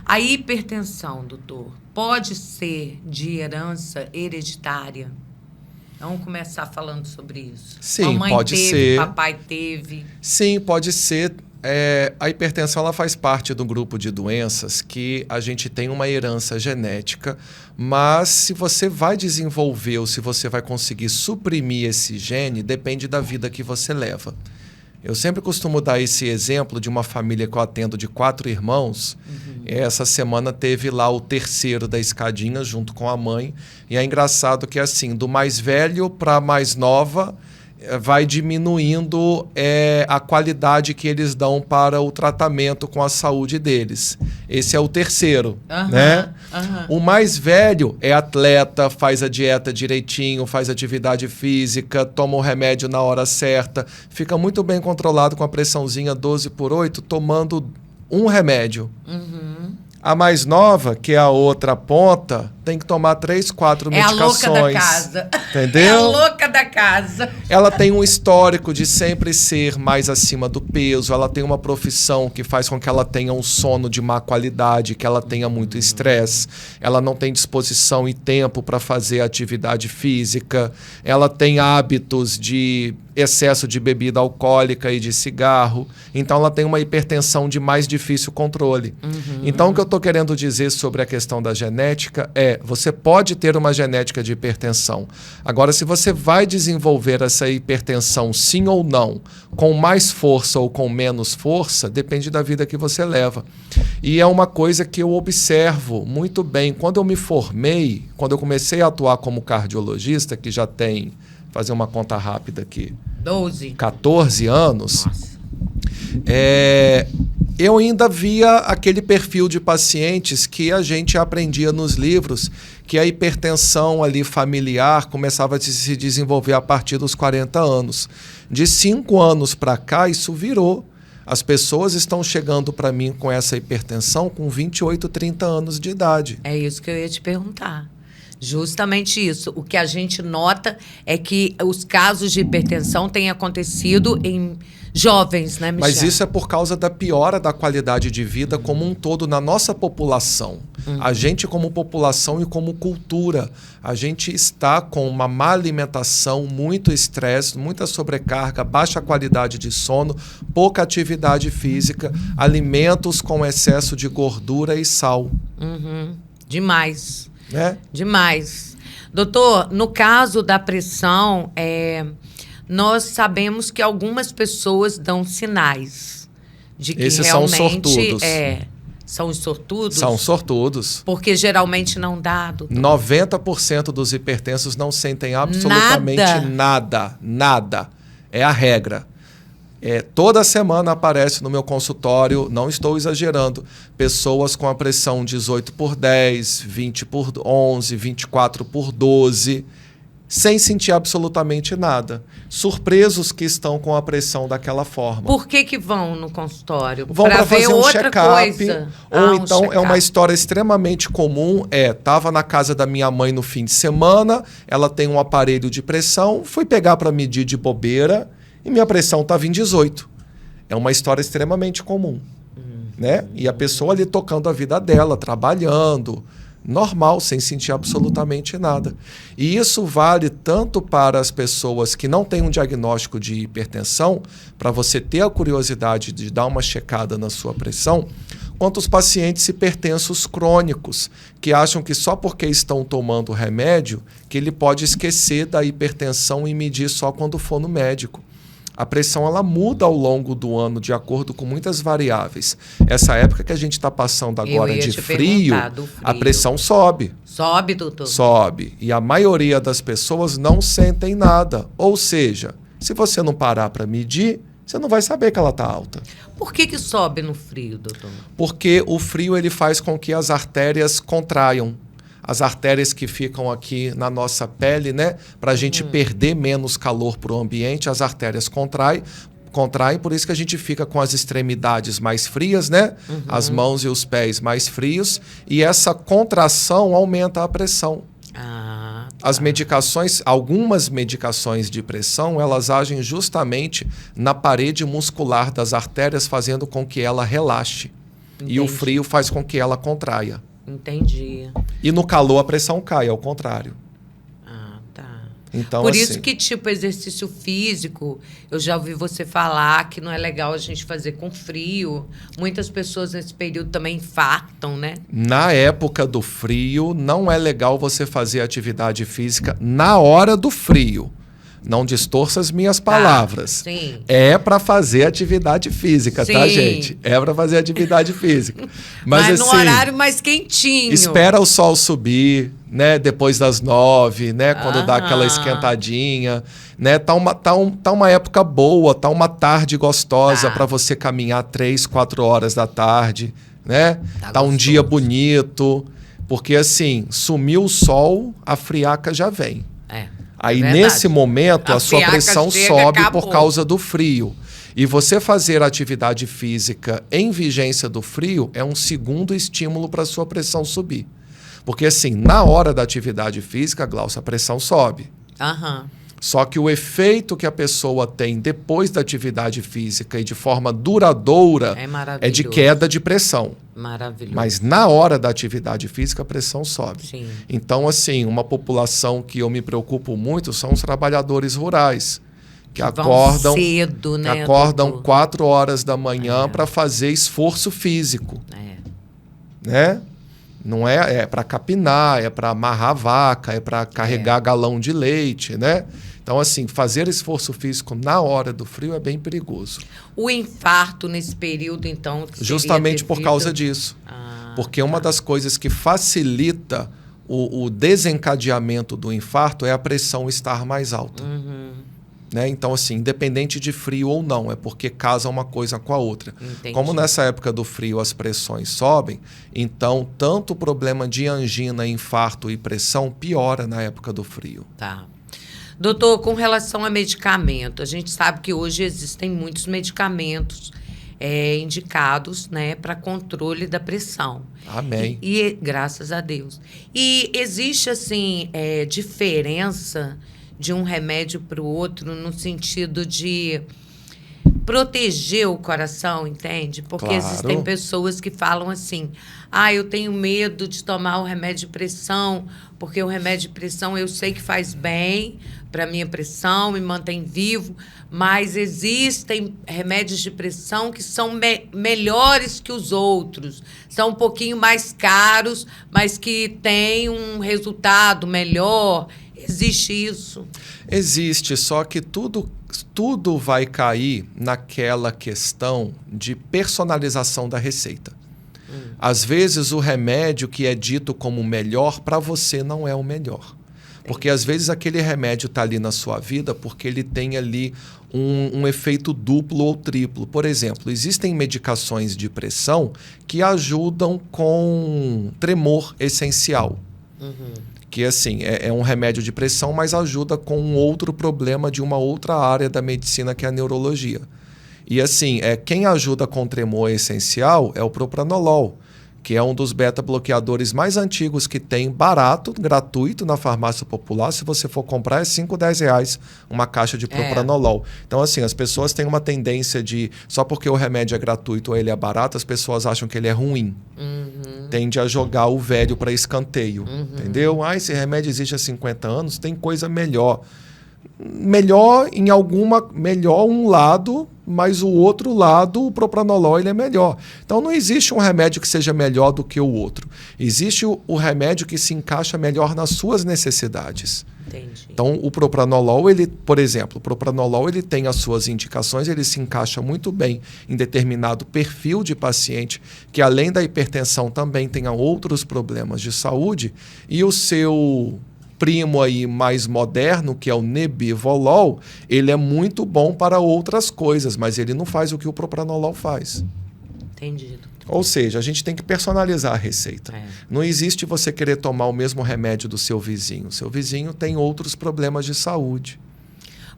A hipertensão, doutor, pode ser de herança hereditária? Vamos começar falando sobre isso. Sim, mamãe pode teve, ser. Papai teve. Sim, pode ser. A hipertensão ela faz parte do grupo de doenças que a gente tem uma herança genética, mas se você vai desenvolver ou se você vai conseguir suprimir esse gene, depende da vida que você leva. Eu sempre costumo dar esse exemplo de uma família que eu atendo de 4 irmãos. Essa semana teve lá o terceiro da escadinha junto com a mãe. E é engraçado que assim, do mais velho para a mais nova, vai diminuindo a qualidade que eles dão para o tratamento com a saúde deles. Esse é o terceiro, né? O mais velho é atleta, faz a dieta direitinho, faz atividade física, toma o remédio na hora certa, fica muito bem controlado com a pressãozinha 12/8, tomando um remédio. A mais nova, que é a outra ponta, tem que tomar 3, 4 É a medicações. louca da casa. Entendeu? É a louca da casa. Ela tem um histórico de sempre ser mais acima do peso, ela tem uma profissão que faz com que ela tenha um sono de má qualidade, que ela tenha muito estresse, ela não tem disposição e tempo para fazer atividade física, ela tem hábitos de excesso de bebida alcoólica e de cigarro, então ela tem uma hipertensão de mais difícil controle. Então o que eu estou querendo dizer sobre a questão da genética é, você pode ter uma genética de hipertensão. Agora, se você vai desenvolver essa hipertensão sim ou não, com mais força ou com menos força, depende da vida que você leva. E é uma coisa que eu observo muito bem. Quando eu me formei, quando eu comecei a atuar como cardiologista, que já tem, fazer uma conta rápida aqui, 14 anos, eu ainda via aquele perfil de pacientes que a gente aprendia nos livros, que a hipertensão ali familiar começava a se desenvolver a partir dos 40 anos. De 5 anos para cá, isso virou. As pessoas estão chegando para mim com essa hipertensão com 28, 30 anos de idade. É isso que eu ia te perguntar. Justamente isso. O que a gente nota é que os casos de hipertensão têm acontecido em jovens, né, Michel? Mas isso é por causa da piora da qualidade de vida como um todo na nossa população. A gente como população e como cultura, a gente está com uma má alimentação, muito estresse, muita sobrecarga, baixa qualidade de sono, pouca atividade física, alimentos com excesso de gordura e sal. Demais. Né? Demais. Doutor, no caso da pressão, nós sabemos que algumas pessoas dão sinais de que Esses realmente... são sortudos. São os sortudos? São sortudos. Porque geralmente não dá, doutor. 90% dos hipertensos não sentem absolutamente nada. É a regra. Toda semana aparece no meu consultório, não estou exagerando, pessoas com a pressão 18/10, 20/11, 24/12, sem sentir absolutamente nada. Surpresos que estão com a pressão daquela forma. Por que vão no consultório? Vão para fazer um check-up. Ou então check-up. É uma história extremamente comum. Estava na casa da minha mãe no fim de semana, ela tem um aparelho de pressão, fui pegar para medir de bobeira e minha pressão estava em 18. É uma história extremamente comum. Né? E a pessoa ali tocando a vida dela, trabalhando, normal, sem sentir absolutamente nada. E isso vale tanto para as pessoas que não têm um diagnóstico de hipertensão, para você ter a curiosidade de dar uma checada na sua pressão, quanto os pacientes hipertensos crônicos, que acham que só porque estão tomando remédio, que ele pode esquecer da hipertensão e medir só quando for no médico. A pressão ela muda ao longo do ano de acordo com muitas variáveis. Essa época que a gente está passando agora de frio, a pressão sobe. Sobe, doutor? Sobe. E a maioria das pessoas não sentem nada. Ou seja, se você não parar para medir, você não vai saber que ela está alta. Por que sobe no frio, doutor? Porque o frio ele faz com que as artérias contraiam. As artérias que ficam aqui na nossa pele, né? Para a gente perder menos calor para o ambiente, as artérias contraem, por isso que a gente fica com as extremidades mais frias, né? As mãos e os pés mais frios. E essa contração aumenta a pressão. As medicações, algumas medicações de pressão, elas agem justamente na parede muscular das artérias, fazendo com que ela relaxe. Entendi. E o frio faz com que ela contraia. Entendi. E no calor a pressão cai, ao contrário. Tá. Então, por isso que, tipo, exercício físico, eu já ouvi você falar que não é legal a gente fazer com frio. Muitas pessoas nesse período também infartam, né? Na época do frio, não é legal você fazer atividade física na hora do frio. Não distorça as minhas palavras. Sim. É para fazer atividade física, Sim. tá, gente? É para fazer atividade física. Mas no assim, horário mais quentinho. espera o sol subir, né? Depois das 9, né? Quando dá aquela esquentadinha, né? Tá uma época boa, tá uma tarde gostosa para você caminhar 3, 4 horas da tarde, né? Tá um dia bonito, porque assim, sumiu o sol, a friaca já vem. Aí, nesse momento, a sua pressão sobe por causa do frio. E você fazer atividade física em vigência do frio é um segundo estímulo para a sua pressão subir. Porque assim, na hora da atividade física, Glaucia, a pressão sobe. Aham. Só que o efeito que a pessoa tem depois da atividade física e de forma duradoura é de queda de pressão. Maravilhoso. Mas na hora da atividade física, a pressão sobe. Sim. Então, assim, uma população que eu me preocupo muito são os trabalhadores rurais, que acordam cedo, né, que acordam doutor? 4 horas da manhã para fazer esforço físico. Né? Não é para capinar, é para amarrar a vaca, é para carregar galão de leite, né? Então, assim, fazer esforço físico na hora do frio é bem perigoso. O infarto nesse período, então, justamente por causa disso. Porque uma das coisas que facilita o desencadeamento do infarto é a pressão estar mais alta. Né? Então, assim, independente de frio ou não, é porque casa uma coisa com a outra. Entendi. Como nessa época do frio as pressões sobem, então tanto o problema de angina, infarto e pressão piora na época do frio. Tá. Doutor, com relação a medicamento, a gente sabe que hoje existem muitos medicamentos indicados, né, para controle da pressão. Amém. E graças a Deus. E existe, assim, diferença de um remédio para o outro no sentido de proteger o coração, entende? Porque Claro. existem pessoas que falam assim: eu tenho medo de tomar o remédio de pressão, porque o remédio de pressão eu sei que faz bem para minha pressão, me mantém vivo, mas existem remédios de pressão que são melhores que os outros, são um pouquinho mais caros, mas que têm um resultado melhor. Existe isso? Existe, só que tudo vai cair naquela questão de personalização da receita. Às vezes o remédio que é dito como melhor, para você não é o melhor. Porque às vezes aquele remédio está ali na sua vida porque ele tem ali um efeito duplo ou triplo. Por exemplo, existem medicações de pressão que ajudam com tremor essencial. Que assim, é um remédio de pressão, mas ajuda com um outro problema de uma outra área da medicina, que é a neurologia. E assim, quem ajuda com tremor essencial é o propranolol, que é um dos beta-bloqueadores mais antigos que tem, barato, gratuito na farmácia popular. Se você for comprar, é 5, 10 reais uma caixa de propranolol. Então, assim, as pessoas têm uma tendência de, só porque o remédio é gratuito ou ele é barato, as pessoas acham que ele é ruim. Tende a jogar o velho para escanteio, entendeu? Esse remédio existe há 50 anos, tem coisa melhor. Melhor um lado, mas o outro lado, o propranolol, ele é melhor. Então não existe um remédio que seja melhor do que o outro. Existe o remédio que se encaixa melhor nas suas necessidades. Entendi. Então o propranolol, por exemplo, o propranolol ele tem as suas indicações, ele se encaixa muito bem em determinado perfil de paciente que, além da hipertensão, também tenha outros problemas de saúde, e o seu primo aí mais moderno, que é o nebivolol, ele é muito bom para outras coisas, mas ele não faz o que o propranolol faz. Entendido. Ou seja, a gente tem que personalizar a receita. Não existe você querer tomar o mesmo remédio do seu vizinho. Seu vizinho tem outros problemas de saúde.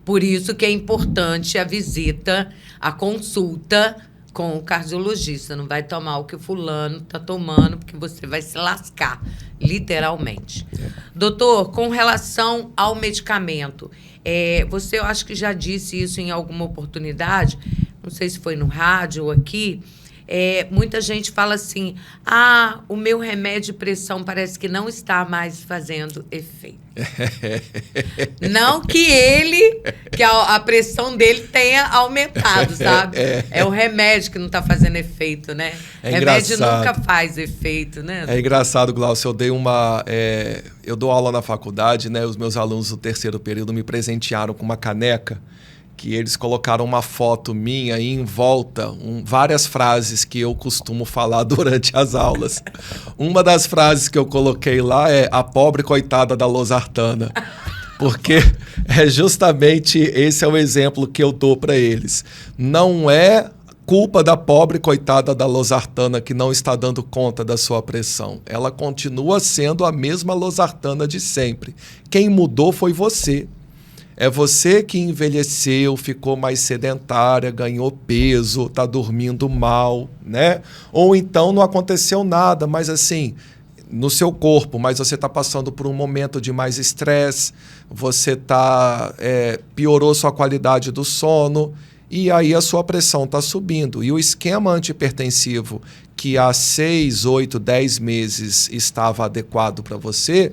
Por isso que é importante a visita, a consulta com o cardiologista. Não vai tomar o que o fulano está tomando, porque você vai se lascar, literalmente. Doutor, com relação ao medicamento, você, eu acho que já disse isso em alguma oportunidade, não sei se foi no rádio ou aqui, muita gente fala assim: o meu remédio de pressão parece que não está mais fazendo efeito. Não que a pressão dele tenha aumentado, sabe? É o remédio que não está fazendo efeito, né? Remédio nunca faz efeito, né? É engraçado, Glaucia, eu dou aula na faculdade, né? Os meus alunos do 3º período me presentearam com uma caneca que eles colocaram uma foto minha e em volta várias frases que eu costumo falar durante as aulas. Uma das frases que eu coloquei lá é: a pobre coitada da losartana. Porque justamente esse é o exemplo que eu dou para eles. Não é culpa da pobre coitada da losartana que não está dando conta da sua pressão. Ela continua sendo a mesma losartana de sempre. Quem mudou foi você. É você que envelheceu, ficou mais sedentária, ganhou peso, está dormindo mal, né? Ou então não aconteceu nada, mas assim, no seu corpo, mas você está passando por um momento de mais estresse, você piorou sua qualidade do sono, e aí a sua pressão está subindo. E o esquema antihipertensivo que há 6, 8, 10 meses estava adequado para você,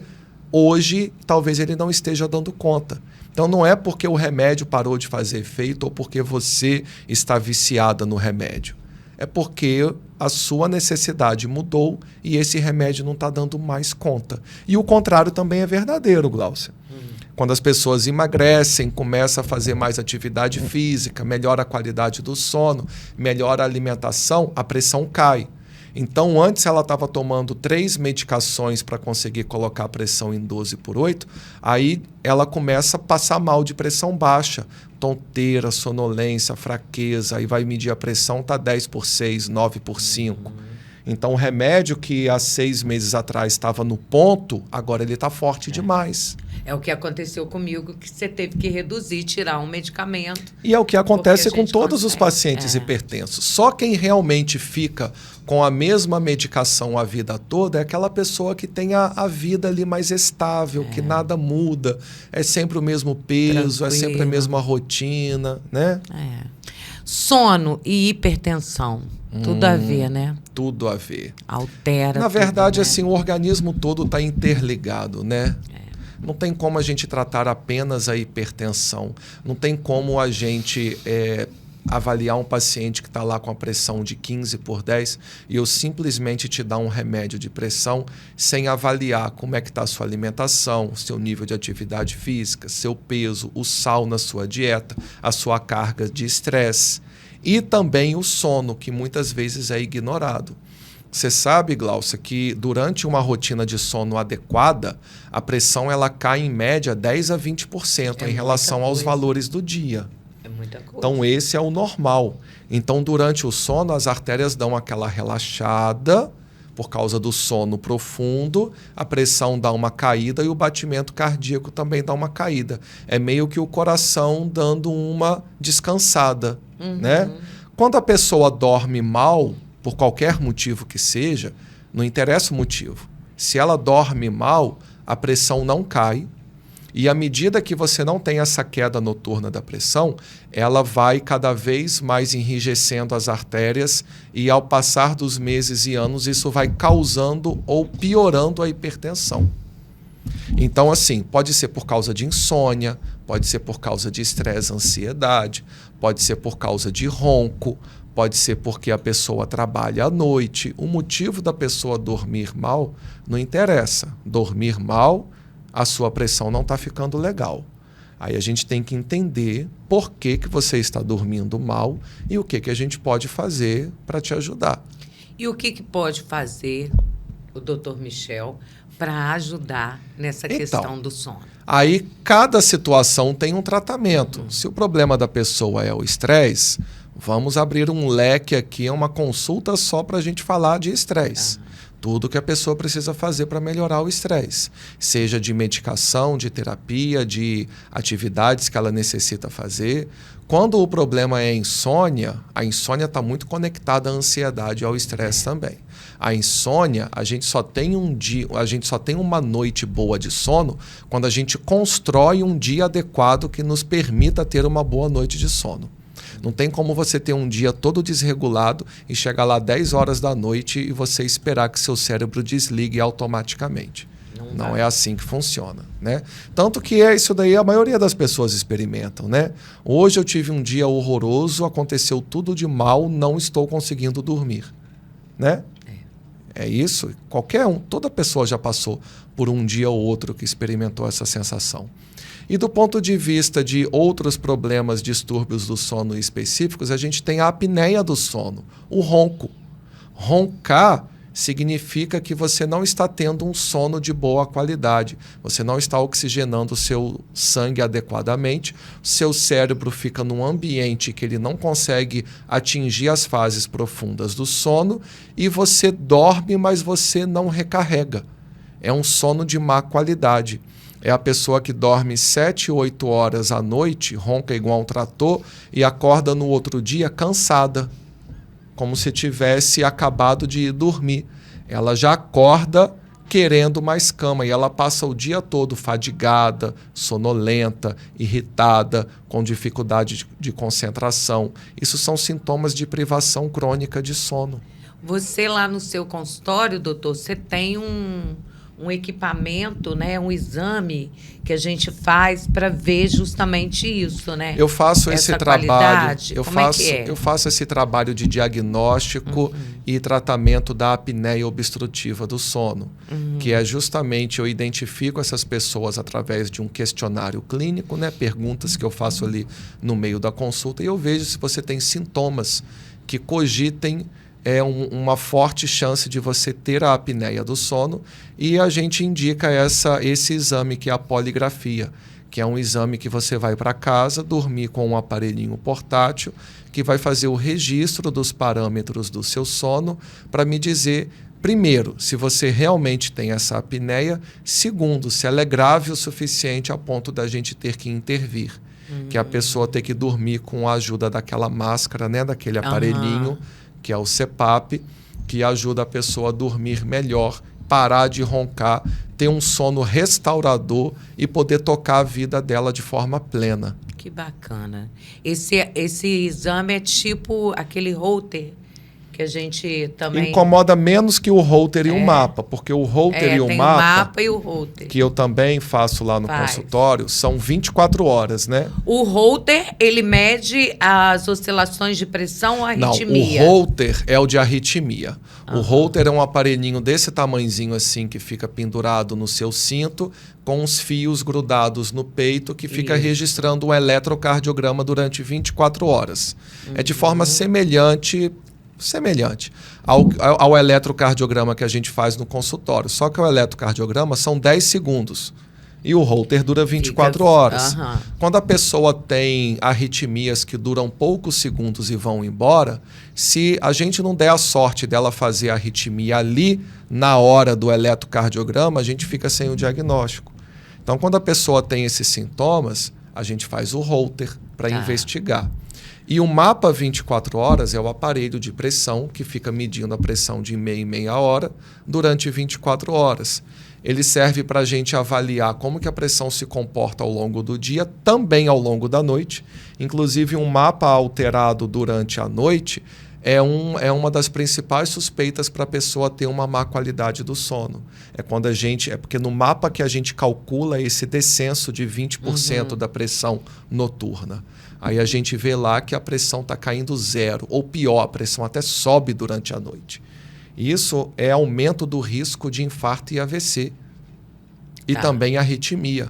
hoje talvez ele não esteja dando conta. Então não é porque o remédio parou de fazer efeito ou porque você está viciada no remédio. É porque a sua necessidade mudou e esse remédio não está dando mais conta. E o contrário também é verdadeiro, Gláucia. Quando as pessoas emagrecem, começam a fazer mais atividade física, melhora a qualidade do sono, melhora a alimentação, a pressão cai. Então, antes ela estava tomando 3 medicações para conseguir colocar a pressão em 12/8, aí ela começa a passar mal de pressão baixa, tonteira, sonolência, fraqueza, aí vai medir a pressão, está 10/6, 9/5. Então, o remédio que há 6 meses atrás estava no ponto, agora ele está forte demais. É o que aconteceu comigo, que você teve que reduzir, tirar um medicamento. E é o que acontece com todos os consegue. pacientes hipertensos. Só quem realmente fica com a mesma medicação a vida toda é aquela pessoa que tem a vida ali mais estável, que nada muda, é sempre o mesmo peso, é sempre a mesma rotina, né? Sono e hipertensão, tudo a ver, né? Tudo a ver. Altera. Na verdade, tudo, né? assim, o organismo todo está interligado, né? Não tem como a gente tratar apenas a hipertensão. Não tem como a gente avaliar um paciente que está lá com a pressão de 15/10 e eu simplesmente te dar um remédio de pressão sem avaliar como é que está a sua alimentação, seu nível de atividade física, seu peso, o sal na sua dieta, a sua carga de estresse e também o sono, que muitas vezes é ignorado. Você sabe, Gláucia, que durante uma rotina de sono adequada, a pressão ela cai em média 10 a 20% em relação aos valores do dia. É muita coisa. Então, esse é o normal. Então, durante o sono, as artérias dão aquela relaxada, por causa do sono profundo, a pressão dá uma caída e o batimento cardíaco também dá uma caída. É meio que o coração dando uma descansada, né? Quando a pessoa dorme mal, por qualquer motivo que seja, não interessa o motivo. Se ela dorme mal, a pressão não cai. E à medida que você não tem essa queda noturna da pressão, ela vai cada vez mais enrijecendo as artérias e ao passar dos meses e anos, isso vai causando ou piorando a hipertensão. Então, assim, pode ser por causa de insônia, pode ser por causa de estresse, ansiedade, pode ser por causa de ronco, pode ser porque a pessoa trabalha à noite. O motivo da pessoa dormir mal não interessa. Dormir mal, a sua pressão não está ficando legal. Aí a gente tem que entender por que você está dormindo mal e o que a gente pode fazer para te ajudar. E o que pode fazer o Dr. Michel para ajudar nessa questão do sono? Aí cada situação tem um tratamento. Se o problema da pessoa é o estresse, vamos abrir um leque aqui, uma consulta só para a gente falar de estresse. Tudo que a pessoa precisa fazer para melhorar o estresse. Seja de medicação, de terapia, de atividades que ela necessita fazer. Quando o problema é a insônia está muito conectada à ansiedade e ao estresse também. A insônia, a gente só tem uma noite boa de sono quando a gente constrói um dia adequado que nos permita ter uma boa noite de sono. Não tem como você ter um dia todo desregulado e chegar lá 10 horas da noite e você esperar que seu cérebro desligue automaticamente. Não é assim que funciona, né? Tanto que isso daí a maioria das pessoas experimentam, né? Hoje eu tive um dia horroroso, aconteceu tudo de mal, não estou conseguindo dormir, né? É isso. Qualquer um, toda pessoa já passou por um dia ou outro que experimentou essa sensação. E do ponto de vista de outros problemas, distúrbios do sono específicos, a gente tem a apneia do sono, o ronco. Roncar significa que você não está tendo um sono de boa qualidade, você não está oxigenando o seu sangue adequadamente, seu cérebro fica num ambiente que ele não consegue atingir as fases profundas do sono e você dorme, mas você não recarrega. É um sono de má qualidade. É a pessoa que dorme 7, 8 horas à noite, ronca igual um trator e acorda no outro dia cansada, como se tivesse acabado de dormir. Ela já acorda querendo mais cama. E ela passa o dia todo fadigada, sonolenta, irritada, com dificuldade de concentração. Isso são sintomas de privação crônica de sono. Você lá no seu consultório, doutor, você tem um equipamento, né, um exame que a gente faz para ver justamente isso, né? Eu faço esse trabalho. Eu faço esse trabalho de diagnóstico e tratamento da apneia obstrutiva do sono, que é justamente eu identifico essas pessoas através de um questionário clínico, né, perguntas que eu faço ali no meio da consulta, e eu vejo se você tem sintomas que cogitem uma forte chance de você ter a apneia do sono, e a gente indica esse exame, que é a poligrafia, que é um exame que você vai para casa, dormir com um aparelhinho portátil, que vai fazer o registro dos parâmetros do seu sono para me dizer, primeiro, se você realmente tem essa apneia, segundo, se ela é grave o suficiente a ponto da gente ter que intervir, que a pessoa ter que dormir com a ajuda daquela máscara, né, daquele aparelhinho, que é o CPAP, que ajuda a pessoa a dormir melhor, parar de roncar, ter um sono restaurador e poder tocar a vida dela de forma plena. Que bacana. Esse exame é tipo aquele Holter que a gente também... Incomoda menos que o Holter e o mapa, porque o Holter e o tem mapa... o mapa e o Holter. Que eu também faço lá no consultório, são 24 horas, né? O Holter, ele mede as oscilações de pressão ou arritmia? Não, o Holter é o de arritmia. O Holter é um aparelhinho desse tamanhozinho assim, que fica pendurado no seu cinto, com os fios grudados no peito, que fica registrando o eletrocardiograma durante 24 horas. É de forma semelhante ao eletrocardiograma que a gente faz no consultório. Só que o eletrocardiograma são 10 segundos e o Holter dura 24 horas. Quando a pessoa tem arritmias que duram poucos segundos e vão embora, se a gente não der a sorte dela fazer a arritmia ali na hora do eletrocardiograma, a gente fica sem o diagnóstico. Então, quando a pessoa tem esses sintomas, a gente faz o Holter para investigar. E o mapa 24 horas é o aparelho de pressão que fica medindo a pressão de meia em meia hora durante 24 horas. Ele serve para a gente avaliar como que a pressão se comporta ao longo do dia, também ao longo da noite. Inclusive, um mapa alterado durante a noite é uma das principais suspeitas para a pessoa ter uma má qualidade do sono. É porque no mapa que a gente calcula esse descenso de 20% da pressão noturna. Aí a gente vê lá que a pressão está caindo zero, ou pior, a pressão até sobe durante a noite. Isso é aumento do risco de infarto e AVC. E também arritmia.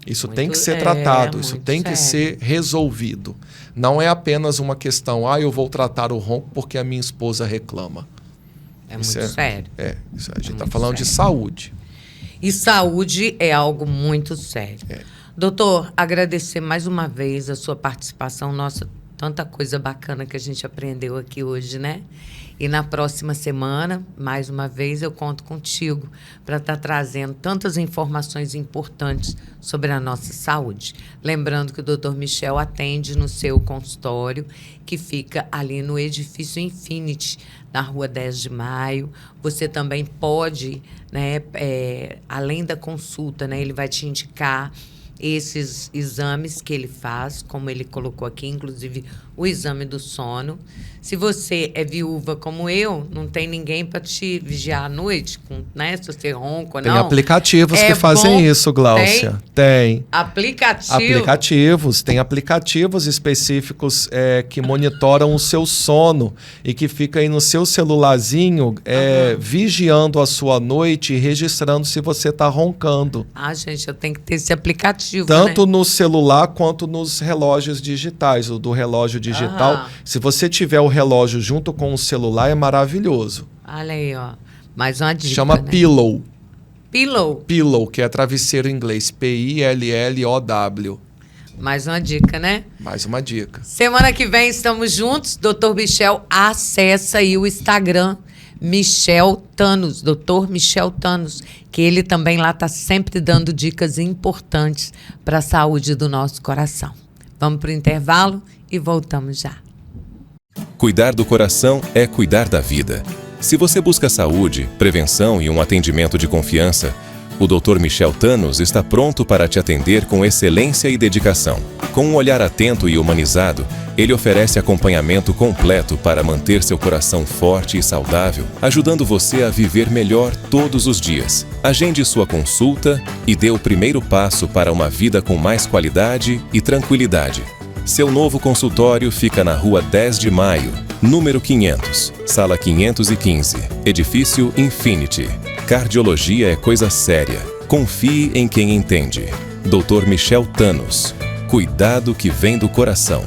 Isso tem que ser tratado, isso tem que ser resolvido. Não é apenas uma questão, eu vou tratar o ronco porque a minha esposa reclama. Muito sério. Isso, a gente está falando de saúde. E saúde é algo muito sério. Doutor, agradecer mais uma vez a sua participação. Nossa, tanta coisa bacana que a gente aprendeu aqui hoje, né? E na próxima semana, mais uma vez, eu conto contigo para estar trazendo tantas informações importantes sobre a nossa saúde. Lembrando que o Dr. Michel atende no seu consultório, que fica ali no edifício Infinity, na Rua 10 de Maio. Você também pode, né, além da consulta, né, ele vai te indicar esses exames que ele faz, como ele colocou aqui, inclusive o exame do sono. Se você é viúva como eu, não tem ninguém para te vigiar à noite, né? Se você ronca ou não. Tem aplicativos que fazem isso, Gláucia. Tem. Aplicativos? Tem aplicativos específicos que monitoram o seu sono e que fica aí no seu celularzinho vigiando a sua noite e registrando se você está roncando. Gente, eu tenho que ter esse aplicativo, tanto no celular quanto nos relógios digitais. O do relógio digital, se você tiver o relógio junto com o celular, é maravilhoso. Olha aí, ó. Mais uma dica, chama, né? Pillow. Pillow, que é travesseiro em inglês. Pillow. Mais uma dica, né? Mais uma dica. Semana que vem estamos juntos. Dr. Michel, acessa aí o Instagram Michel Thanos, Dr. Michel Thanos, que ele também lá está sempre dando dicas importantes para a saúde do nosso coração. Vamos para o intervalo e voltamos já. Cuidar do coração é cuidar da vida. Se você busca saúde, prevenção e um atendimento de confiança, o Dr. Michel Thanos está pronto para te atender com excelência e dedicação. Com um olhar atento e humanizado, ele oferece acompanhamento completo para manter seu coração forte e saudável, ajudando você a viver melhor todos os dias. Agende sua consulta e dê o primeiro passo para uma vida com mais qualidade e tranquilidade. Seu novo consultório fica na Rua 10 de Maio, número 500, Sala 515, Edifício Infinity. Cardiologia é coisa séria. Confie em quem entende. Dr. Michel Thanos. Cuidado que vem do coração.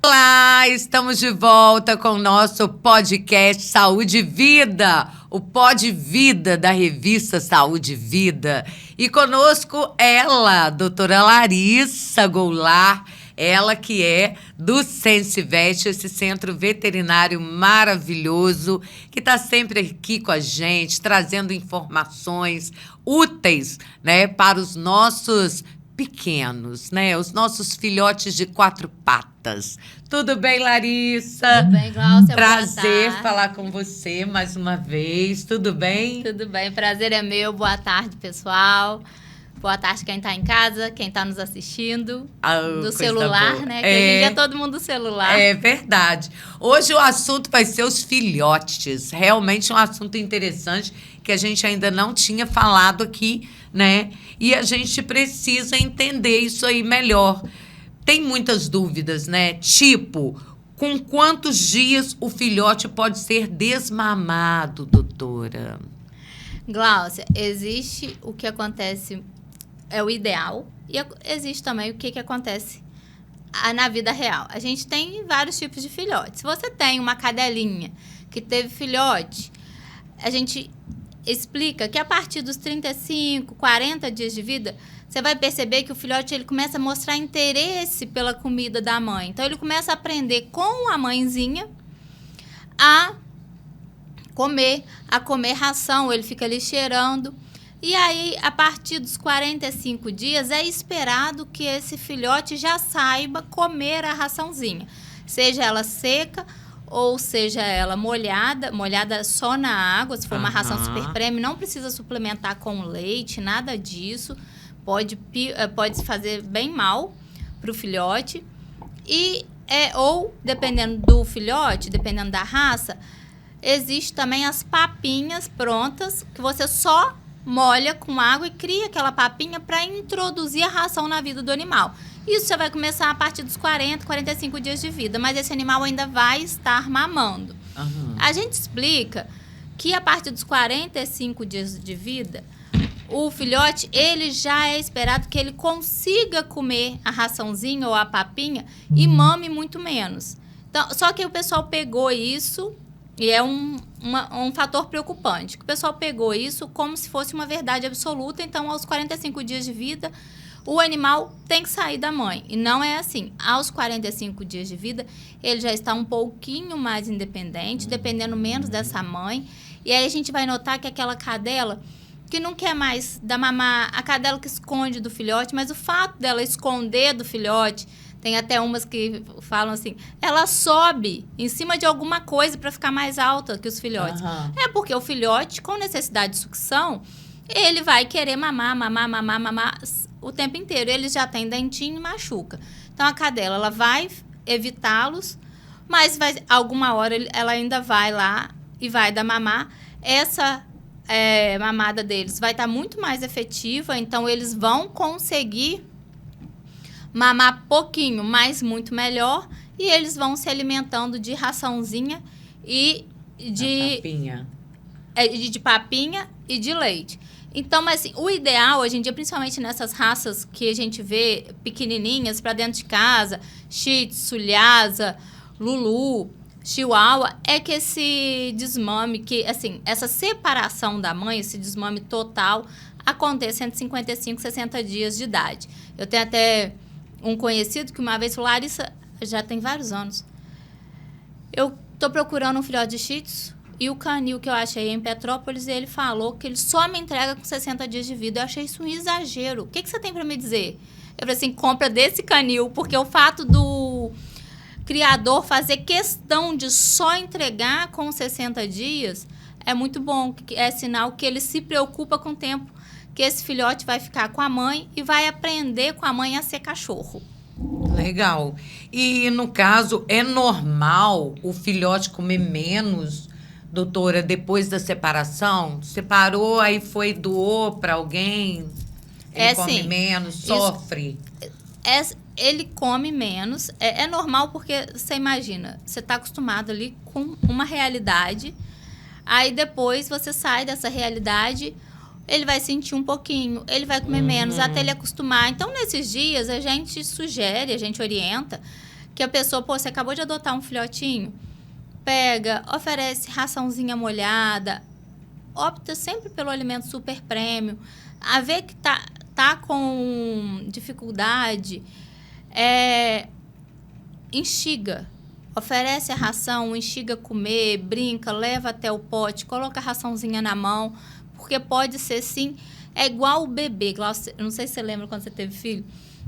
Olá, estamos de volta com o nosso podcast Saúde e Vida, o Pod Vida da revista Saúde e Vida. E conosco ela, doutora Larissa Goulart, ela que é do Sensivete, esse centro veterinário maravilhoso, que está sempre aqui com a gente, trazendo informações úteis, né, para os nossos pequenos, né, os nossos filhotes de 4 patas. Tudo bem, Larissa? Tudo bem, Glaucia? Prazer falar com você mais uma vez. Tudo bem? Tudo bem, prazer é meu. Boa tarde, pessoal. Boa tarde quem está em casa, quem está nos assistindo, do celular, boa, né? Que hoje em dia é todo mundo do celular. É verdade. Hoje o assunto vai ser os filhotes. Realmente um assunto interessante que a gente ainda não tinha falado aqui, né? E a gente precisa entender isso aí melhor. Tem muitas dúvidas, né? Tipo, com quantos dias o filhote pode ser desmamado, doutora? Glaucia, existe o que acontece, é o ideal, e existe também o que acontece na vida real. A gente tem vários tipos de filhotes. Se você tem uma cadelinha que teve filhote, a gente explica que a partir dos 35, 40 dias de vida, você vai perceber que o filhote ele começa a mostrar interesse pela comida da mãe. Então, ele começa a aprender com a mãezinha a comer ração, ele fica ali cheirando. E aí, a partir dos 45 dias, é esperado que esse filhote já saiba comer a raçãozinha. Seja ela seca ou seja ela molhada só na água. Se for uma ração super premium, não precisa suplementar com leite, nada disso. Pode fazer bem mal para o filhote. Ou, dependendo do filhote, dependendo da raça, existe também as papinhas prontas, que você só molha com água e cria aquela papinha para introduzir a ração na vida do animal. Isso já vai começar a partir dos 40, 45 dias de vida, mas esse animal ainda vai estar mamando. A gente explica que a partir dos 45 dias de vida, o filhote, ele já é esperado que ele consiga comer a raçãozinha ou a papinha e mame muito menos. Então, só que o pessoal pegou isso, e é um fator preocupante, que o pessoal pegou isso como se fosse uma verdade absoluta. Então, aos 45 dias de vida, o animal tem que sair da mãe. E não é assim. Aos 45 dias de vida, ele já está um pouquinho mais independente, dependendo menos dessa mãe. E aí a gente vai notar que aquela cadela que não quer mais dar mamar, a cadela que esconde do filhote, mas o fato dela esconder do filhote, tem até umas que falam assim, ela sobe em cima de alguma coisa para ficar mais alta que os filhotes. É porque o filhote, com necessidade de sucção, ele vai querer mamar o tempo inteiro. Ele já tem dentinho e machuca. Então, a cadela, ela vai evitá-los, mas alguma hora ela ainda vai lá e vai dar mamar. Essa mamada deles vai estar muito mais efetiva, então eles vão conseguir mamar pouquinho, mas muito melhor, e eles vão se alimentando de raçãozinha e de papinha e de leite. Então, mas assim, o ideal hoje em dia, principalmente nessas raças que a gente vê pequenininhas para dentro de casa, Shih Tzu, Lhasa, Lulu, Chihuahua, é que esse desmame, que assim, essa separação da mãe, esse desmame total, acontece entre 55 e 60 dias de idade. Eu tenho até um conhecido que uma vez falou, Larissa, já tem vários anos, eu tô procurando um filhote de Shih Tzu e o canil que eu achei em Petrópolis, ele falou que ele só me entrega com 60 dias de vida. Eu achei isso um exagero. O que você tem para me dizer? Eu falei assim, compra desse canil, porque o fato do criador fazer questão de só entregar com 60 dias, é muito bom, é sinal que ele se preocupa com o tempo que esse filhote vai ficar com a mãe e vai aprender com a mãe a ser cachorro. Legal. E, no caso, é normal o filhote comer menos, doutora, depois da separação? Separou, aí doou para alguém? Ele come sim. menos, sofre? Ele come menos. É normal porque, você imagina, você está acostumado ali com uma realidade, aí depois você sai dessa realidade, ele vai sentir um pouquinho, ele vai comer menos, até ele acostumar. Então, nesses dias, a gente sugere, a gente orienta que a pessoa, você acabou de adotar um filhotinho, pega, oferece raçãozinha molhada, opta sempre pelo alimento super premium, a ver que tá com dificuldade, instiga. Oferece a ração, instiga a comer, brinca, leva até o pote, coloca a raçãozinha na mão, porque pode ser, sim, é igual o bebê. Eu não sei se você lembra quando você teve filho.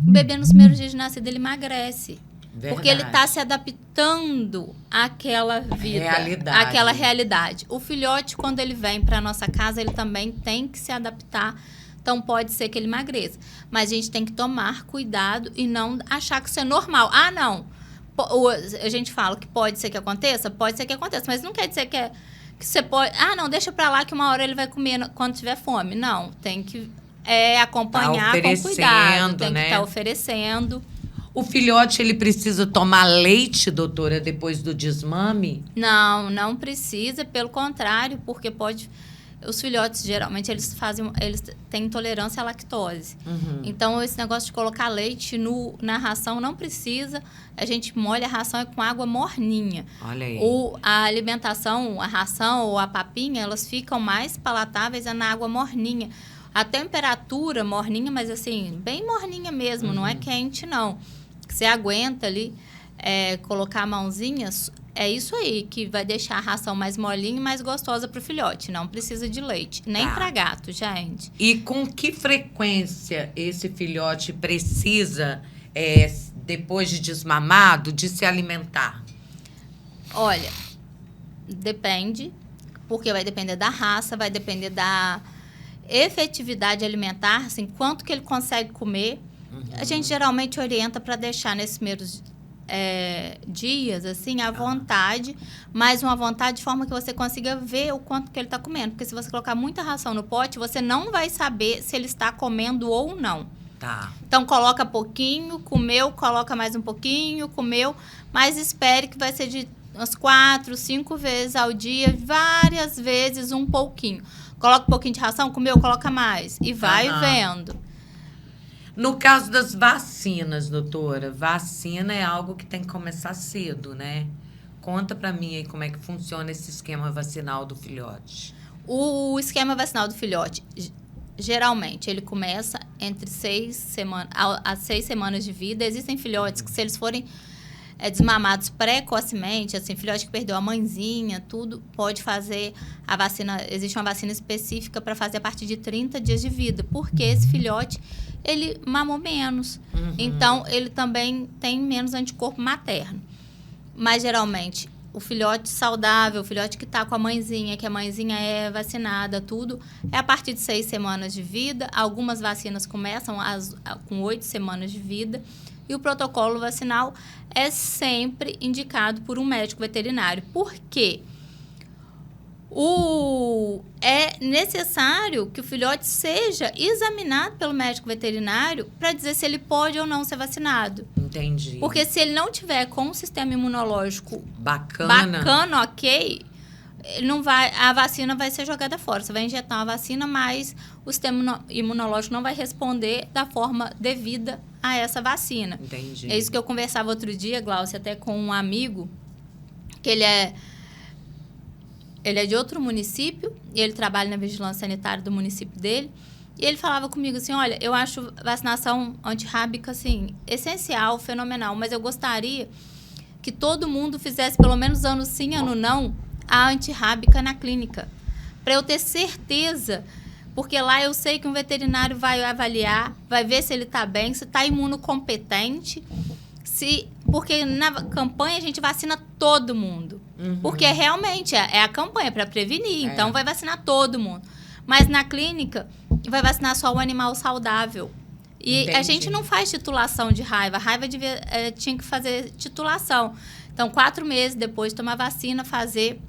O bebê, nos primeiros dias de nascido, ele emagrece. Verdade. Porque ele está se adaptando àquela vida, àquela realidade. O filhote, quando ele vem para a nossa casa, ele também tem que se adaptar. Então, pode ser que ele emagreça. Mas a gente tem que tomar cuidado e não achar que isso é normal. Ah, não. A gente fala que pode ser que aconteça? Pode ser que aconteça. Mas não quer dizer que você pode... Ah, não, deixa para lá que uma hora ele vai comer quando tiver fome. Não, tem que acompanhar com cuidado. Tem que estar oferecendo. O filhote, ele precisa tomar leite, doutora, depois do desmame? Não, não precisa. Pelo contrário, porque os filhotes, geralmente, eles têm intolerância à lactose. Então, esse negócio de colocar leite na ração não precisa. A gente molha a ração com água morninha. Olha aí. A alimentação, a ração ou a papinha, elas ficam mais palatáveis na água morninha. A temperatura morninha, mas assim, bem morninha mesmo, não é quente, não. Você aguenta ali, colocar a mãozinha, é isso aí, que vai deixar a ração mais molinha e mais gostosa para o filhote. Não precisa de leite, nem para gato, gente. E com que frequência esse filhote precisa, depois de desmamado, de se alimentar? Olha, depende, porque vai depender da raça, vai depender da efetividade alimentar, assim, quanto que ele consegue comer. A gente geralmente orienta para deixar nesses primeiros dias, assim, à vontade, mas uma vontade de forma que você consiga ver o quanto que ele está comendo. Porque se você colocar muita ração no pote, você não vai saber se ele está comendo ou não. Tá. Então, coloca pouquinho, comeu, coloca mais um pouquinho, comeu, mas espere que vai ser de umas 4, 5 vezes ao dia, várias vezes um pouquinho. Coloca um pouquinho de ração, comeu, coloca mais. E vai vendo. No caso das vacinas, doutora, vacina é algo que tem que começar cedo, né? Conta pra mim aí como é que funciona esse esquema vacinal do filhote. O esquema vacinal do filhote, geralmente, ele começa entre 6 semanas de vida. Existem filhotes que, se eles forem desmamados precocemente, assim, filhote que perdeu a mãezinha, tudo, pode fazer a vacina. Existe uma vacina específica para fazer a partir de 30 dias de vida, porque esse filhote, ele mamou menos. Então, ele também tem menos anticorpo materno. Mas, geralmente, o filhote saudável, o filhote que está com a mãezinha, que a mãezinha é vacinada, tudo, é a partir de 6 semanas de vida. Algumas vacinas começam com 8 semanas de vida. E o protocolo vacinal é sempre indicado por um médico veterinário. Por quê? É necessário que o filhote seja examinado pelo médico veterinário para dizer se ele pode ou não ser vacinado. Entendi. Porque se ele não tiver com um sistema imunológico bacana, ok, a vacina vai ser jogada fora. Você vai injetar uma vacina, mas o sistema imunológico não vai responder da forma devida a essa vacina. Entendi. É isso que eu conversava outro dia, Glaucia, até com um amigo, que ele é de outro município, e ele trabalha na vigilância sanitária do município dele, e ele falava comigo assim, olha, eu acho vacinação antirrábica, assim, essencial, fenomenal, mas eu gostaria que todo mundo fizesse pelo menos ano sim, ano não, a antirrábica na clínica, para eu ter certeza, porque lá eu sei que um veterinário vai avaliar, vai ver se ele está bem, se está imunocompetente, porque na campanha a gente vacina todo mundo. Porque realmente é a campanha para prevenir. Então, vai vacinar todo mundo. Mas na clínica, vai vacinar só o animal saudável. E Entendi. a gente não faz titulação de raiva. A raiva tinha que fazer titulação. Então, 4 meses depois de tomar vacina, fazer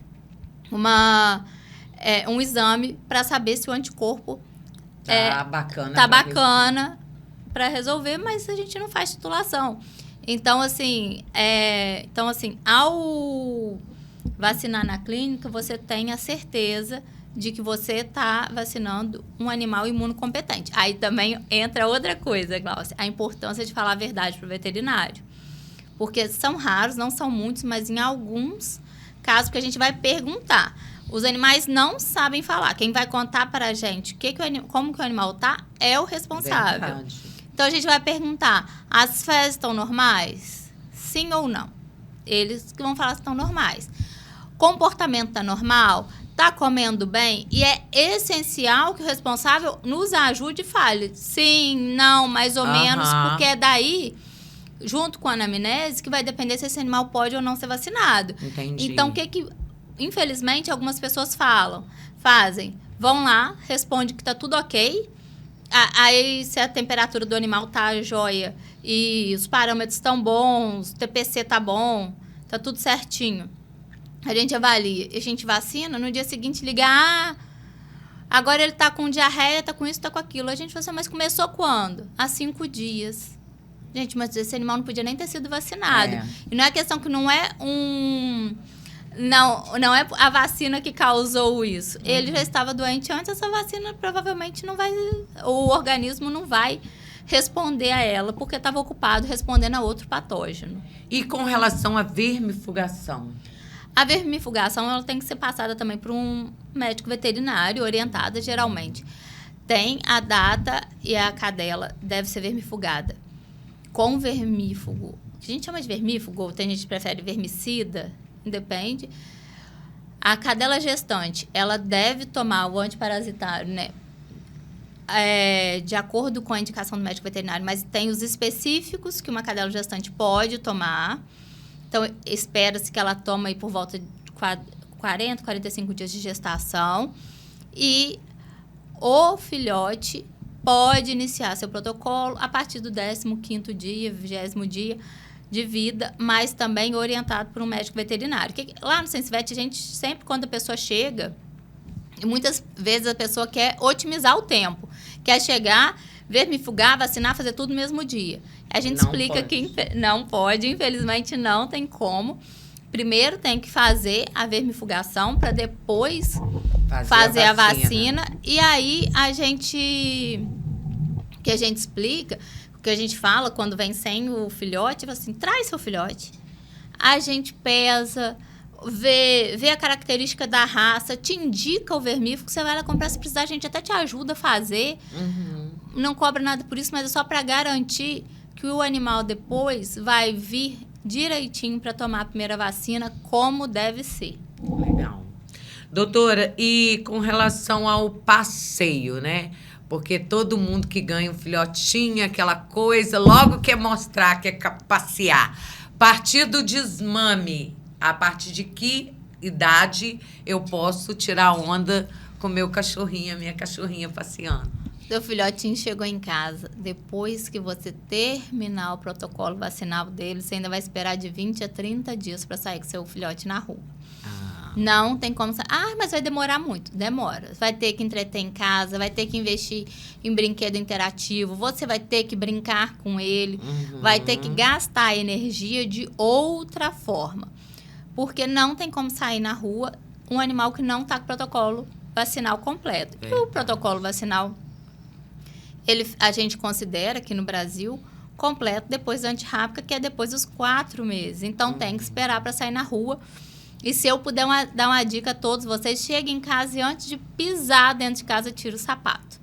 um exame para saber se o anticorpo tá bacana para resolver, mas a gente não faz titulação. Então, assim, ao vacinar na clínica, você tem a certeza de que você está vacinando um animal imunocompetente. Aí também entra outra coisa, Glaucia, a importância de falar a verdade para o veterinário. Porque são raros, não são muitos, mas em alguns casos que a gente vai perguntar. Os animais não sabem falar. Quem vai contar para a gente como que o animal está é o responsável. Verdade. Então, a gente vai perguntar, as fezes estão normais? Sim ou não? Eles que vão falar se estão normais. Comportamento está normal? Está comendo bem? E é essencial que o responsável nos ajude e fale sim, não, mais ou menos, porque é daí, junto com a anamnese, que vai depender se esse animal pode ou não ser vacinado. Entendi. Então, o que infelizmente, algumas pessoas fazem, vão lá, respondem que está tudo ok, aí se a temperatura do animal tá jóia e os parâmetros estão bons, o TPC tá bom, tá tudo certinho. A gente avalia, a gente vacina, no dia seguinte liga, agora ele tá com diarreia, tá com isso, tá com aquilo. A gente fala assim, mas começou quando? Há 5 dias. Gente, mas esse animal não podia nem ter sido vacinado. E não é questão que não é Não é a vacina que causou isso. Ele já estava doente antes, essa vacina provavelmente não vai... O organismo não vai responder a ela, porque estava ocupado respondendo a outro patógeno. E com relação à vermifugação? A vermifugação ela tem que ser passada também por um médico veterinário, orientada geralmente. Tem a data e a cadela deve ser vermifugada. Com vermífugo, a gente chama de vermífugo, tem gente que prefere vermicida, depende. A cadela gestante, ela deve tomar o antiparasitário, né? De acordo com a indicação do médico veterinário, mas tem os específicos que uma cadela gestante pode tomar. Então, espera-se que ela tome aí por volta de 40, 45 dias de gestação. E o filhote pode iniciar seu protocolo a partir do 15º dia, 20º dia de vida, mas também orientado por um médico veterinário. Lá no Sensivet, a gente sempre, quando a pessoa chega, e muitas vezes a pessoa quer otimizar o tempo, quer chegar, vermifugar, vacinar, fazer tudo no mesmo dia. A gente explica que não pode, infelizmente não tem como. Primeiro tem que fazer a vermifugação para depois fazer a vacina. E aí a gente explica, o que a gente fala quando vem sem o filhote, assim, traz seu filhote. A gente pesa, vê a característica da raça, te indica o vermífugo, você vai lá comprar, se precisar, a gente até te ajuda a fazer. Não cobra nada por isso, mas é só para garantir que o animal depois vai vir direitinho para tomar a primeira vacina como deve ser. Legal. Doutora, e com relação ao passeio, né? Porque todo mundo que ganha um filhotinho, aquela coisa, logo quer mostrar, quer passear. A partir do desmame, a partir de que idade eu posso tirar onda com meu cachorrinho, minha cachorrinha passeando? Seu filhotinho chegou em casa. Depois que você terminar o protocolo vacinal dele, você ainda vai esperar de 20 a 30 dias para sair com seu filhote na rua. Não tem como... mas vai demorar muito. Demora. Vai ter que entreter em casa, vai ter que investir em brinquedo interativo, você vai ter que brincar com ele, vai ter que gastar energia de outra forma. Porque não tem como sair na rua um animal que não está com protocolo vacinal completo. E o protocolo vacinal, a gente considera aqui no Brasil completo depois da antirrábica, que é depois dos 4 meses. Então, tem que esperar para sair na rua. E se eu puder dar uma dica a todos vocês, cheguem em casa e antes de pisar dentro de casa, tira o sapato.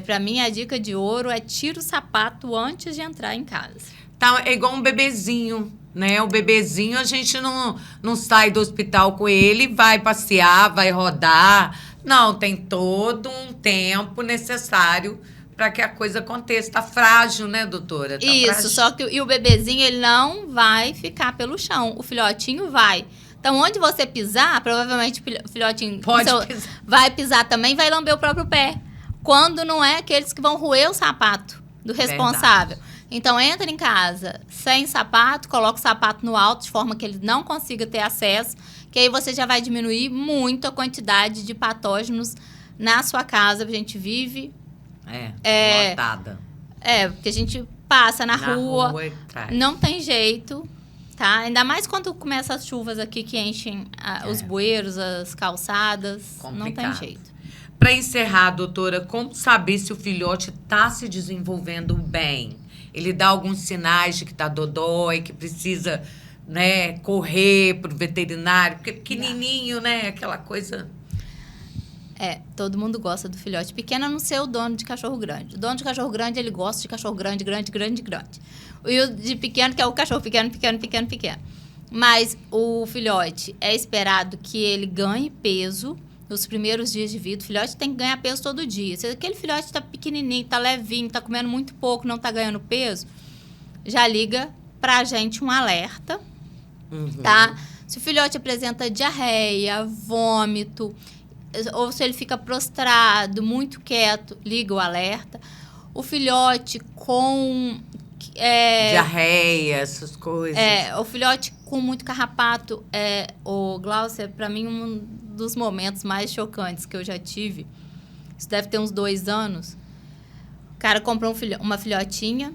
Para mim, a dica de ouro é tira o sapato antes de entrar em casa. Tá, é igual um bebezinho, né? O bebezinho, a gente não sai do hospital com ele, vai passear, vai rodar. Não, tem todo um tempo necessário para que a coisa aconteça. Tá frágil, né, doutora? Tá Isso, frágil. só que o bebezinho, ele não vai ficar pelo chão. O filhotinho vai. Então, onde você pisar, provavelmente o filhotinho Pisar. vai pisar também, vai lamber o próprio pé. Quando não é aqueles que vão roer o sapato do responsável. Então, entra em casa sem sapato, coloca o sapato no alto, de forma que ele não consiga ter acesso, que aí você já vai diminuir muito a quantidade de patógenos na sua casa. A gente vive... lotada. Porque a gente passa na rua e traz. não tem jeito, tá? Ainda mais quando começam as chuvas aqui que enchem os bueiros, as calçadas, não tem jeito. Para encerrar, doutora, como saber se o filhote está se desenvolvendo bem? Ele dá alguns sinais de que está dodói, que precisa, né, correr para o veterinário, porque pequenininho, né, aquela coisa... Todo mundo gosta do filhote pequeno, a não ser o dono de cachorro grande. O dono de cachorro grande, ele gosta de cachorro grande. E o de pequeno, que é o cachorro pequeno. Mas o filhote, é esperado que ele ganhe peso nos primeiros dias de vida. O filhote tem que ganhar peso todo dia. Se aquele filhote está pequenininho, está levinho, está comendo muito pouco, não está ganhando peso, já liga pra gente um alerta, tá? Se o filhote apresenta diarreia, vômito... ou se ele fica prostrado, muito quieto, liga o alerta. O filhote com... diarreia, essas coisas. O filhote com muito carrapato, o Glaucia, para mim, um dos momentos mais chocantes que eu já tive. Isso deve ter uns 2 anos. O cara comprou uma filhotinha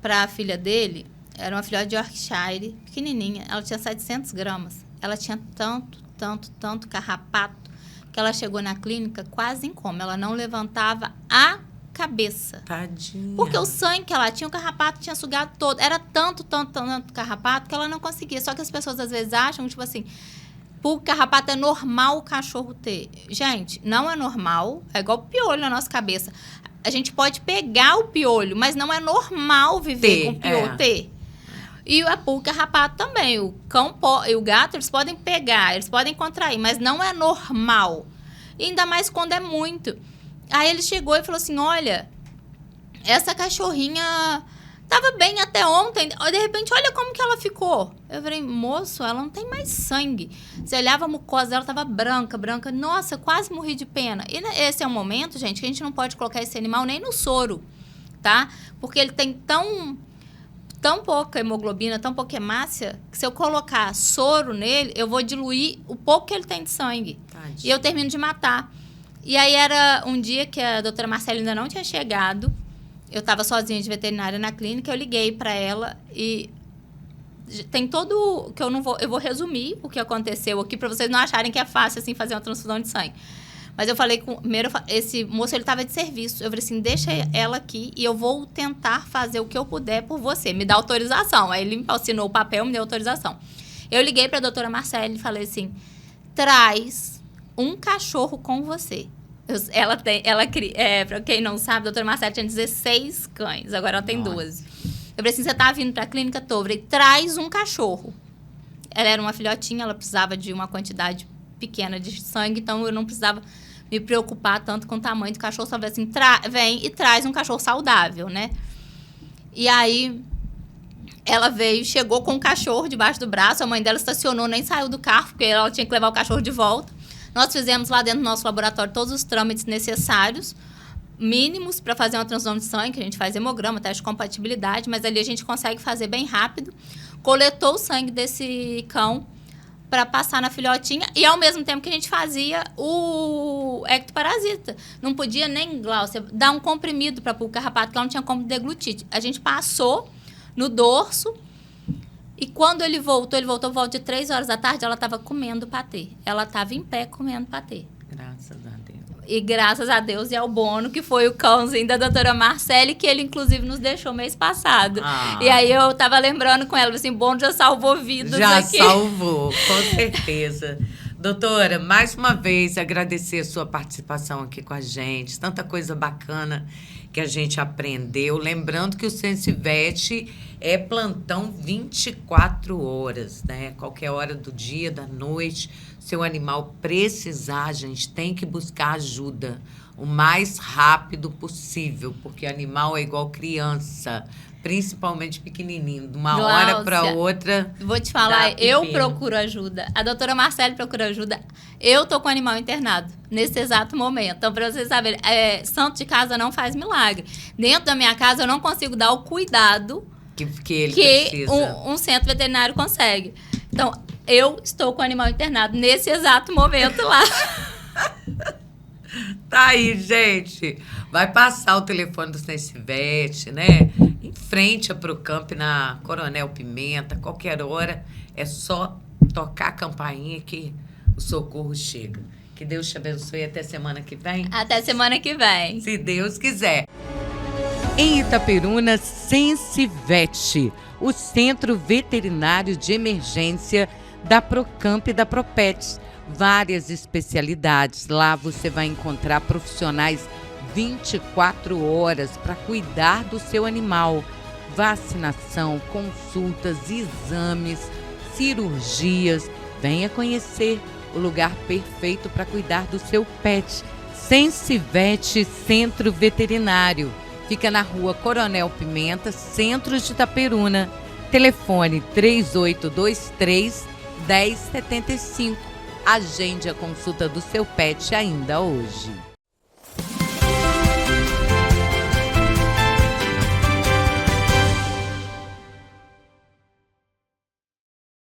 para a filha dele. Era uma filhote de Yorkshire, pequenininha. Ela tinha 700 gramas. Ela tinha tanto carrapato, que ela chegou na clínica quase em coma. Ela não levantava a cabeça. Tadinha. Porque o sangue que ela tinha, o carrapato tinha sugado todo. Era tanto carrapato que ela não conseguia. Só que as pessoas às vezes acham, tipo assim, por carrapato é normal o cachorro ter. Gente, não é normal. É igual piolho na nossa cabeça. A gente pode pegar o piolho, mas não é normal viver com piolho, ter. E a pulga carrapato também. O cão e o gato, eles podem pegar, eles podem contrair, mas não é normal. E ainda mais quando é muito. Aí ele chegou e falou assim, olha, essa cachorrinha tava bem até ontem, de repente, olha como que ela ficou. Eu falei, moço, ela não tem mais sangue. Você olhava a mucosa dela, tava branca. Nossa, quase morri de pena. E esse é um momento, gente, que a gente não pode colocar esse animal nem no soro, tá? Porque ele tem tão pouca hemoglobina, tão pouca hemácia, que se eu colocar soro nele, eu vou diluir o pouco que ele tem de sangue. Tadinha. E eu termino de matar. E aí era um dia que a doutora Marcela ainda não tinha chegado. Eu estava sozinha de veterinária na clínica, eu liguei para ela e tem todo... que eu vou resumir o que aconteceu aqui para vocês não acharem que é fácil assim fazer uma transfusão de sangue. Mas eu falei com... Primeiro, esse moço, ele estava de serviço. Eu falei assim, deixa ela aqui e eu vou tentar fazer o que eu puder por você. Me dá autorização. Aí ele me assinou o papel, me deu autorização. Eu liguei para a doutora Marcela e falei assim, traz um cachorro com você. Para quem não sabe, a doutora Marcela tinha 16 cães. Agora ela tem 12. Eu falei assim, você tá vindo para a clínica? Tô. Eu falei, traz um cachorro. Ela era uma filhotinha, ela precisava de uma quantidade pequena de sangue, então eu não precisava me preocupar tanto com o tamanho do cachorro. Só falei assim, vem e traz um cachorro saudável, né? E aí, ela veio, chegou com o cachorro debaixo do braço, a mãe dela estacionou, nem saiu do carro, porque ela tinha que levar o cachorro de volta. Nós fizemos lá dentro do nosso laboratório todos os trâmites necessários, mínimos, para fazer uma transfusão de sangue, que a gente faz hemograma, teste de compatibilidade, mas ali a gente consegue fazer bem rápido. Coletou o sangue desse cão para passar na filhotinha e, ao mesmo tempo que a gente fazia o ectoparasita. Não podia nem, Glaucia, dar um comprimido para pulga carrapato, porque ela não tinha como deglutite. A gente passou no dorso e quando ele voltou por volta de 3 horas da tarde, ela estava comendo patê. Ela estava em pé comendo patê. Graças a Deus. E graças a Deus e ao Bono, que foi o cãozinho da doutora Marcele, que ele, inclusive, nos deixou mês passado. E aí eu tava lembrando com ela, assim, Bono já salvou vidas aqui. Já salvou, com certeza. Doutora, mais uma vez, agradecer a sua participação aqui com a gente. Tanta coisa bacana que a gente aprendeu. Lembrando que o Sensivete é plantão 24 horas, né? Qualquer hora do dia, da noite. Seu animal precisar, a gente tem que buscar ajuda. o mais rápido possível, porque animal é igual criança, principalmente pequenininho. De uma hora para outra. Vou te falar, eu procuro ajuda. A doutora Marcele procura ajuda. Eu tô com o animal internado nesse exato momento. Então, para vocês saberem, santo de casa não faz milagre. Dentro da minha casa, eu não consigo dar o cuidado que ele precisa. Um centro veterinário consegue. Então, eu estou com o animal internado nesse exato momento lá. Tá aí, gente. Vai passar o telefone do Sensivete, né? Em frente a Procamp, na Coronel Pimenta, qualquer hora. É só tocar a campainha que o socorro chega. Que Deus te abençoe e até semana que vem. Até semana que vem. Se Deus quiser. Em Itaperuna, Sensivete, o Centro Veterinário de Emergência da Procamp e da Propet. Várias especialidades. Lá você vai encontrar profissionais 24 horas para cuidar do seu animal. Vacinação, consultas, exames, cirurgias. Venha conhecer o lugar perfeito para cuidar do seu pet. Sensivete Centro Veterinário. Fica na Rua Coronel Pimenta, centro de Itaperuna. Telefone 3823-1075. Agende a consulta do seu pet ainda hoje.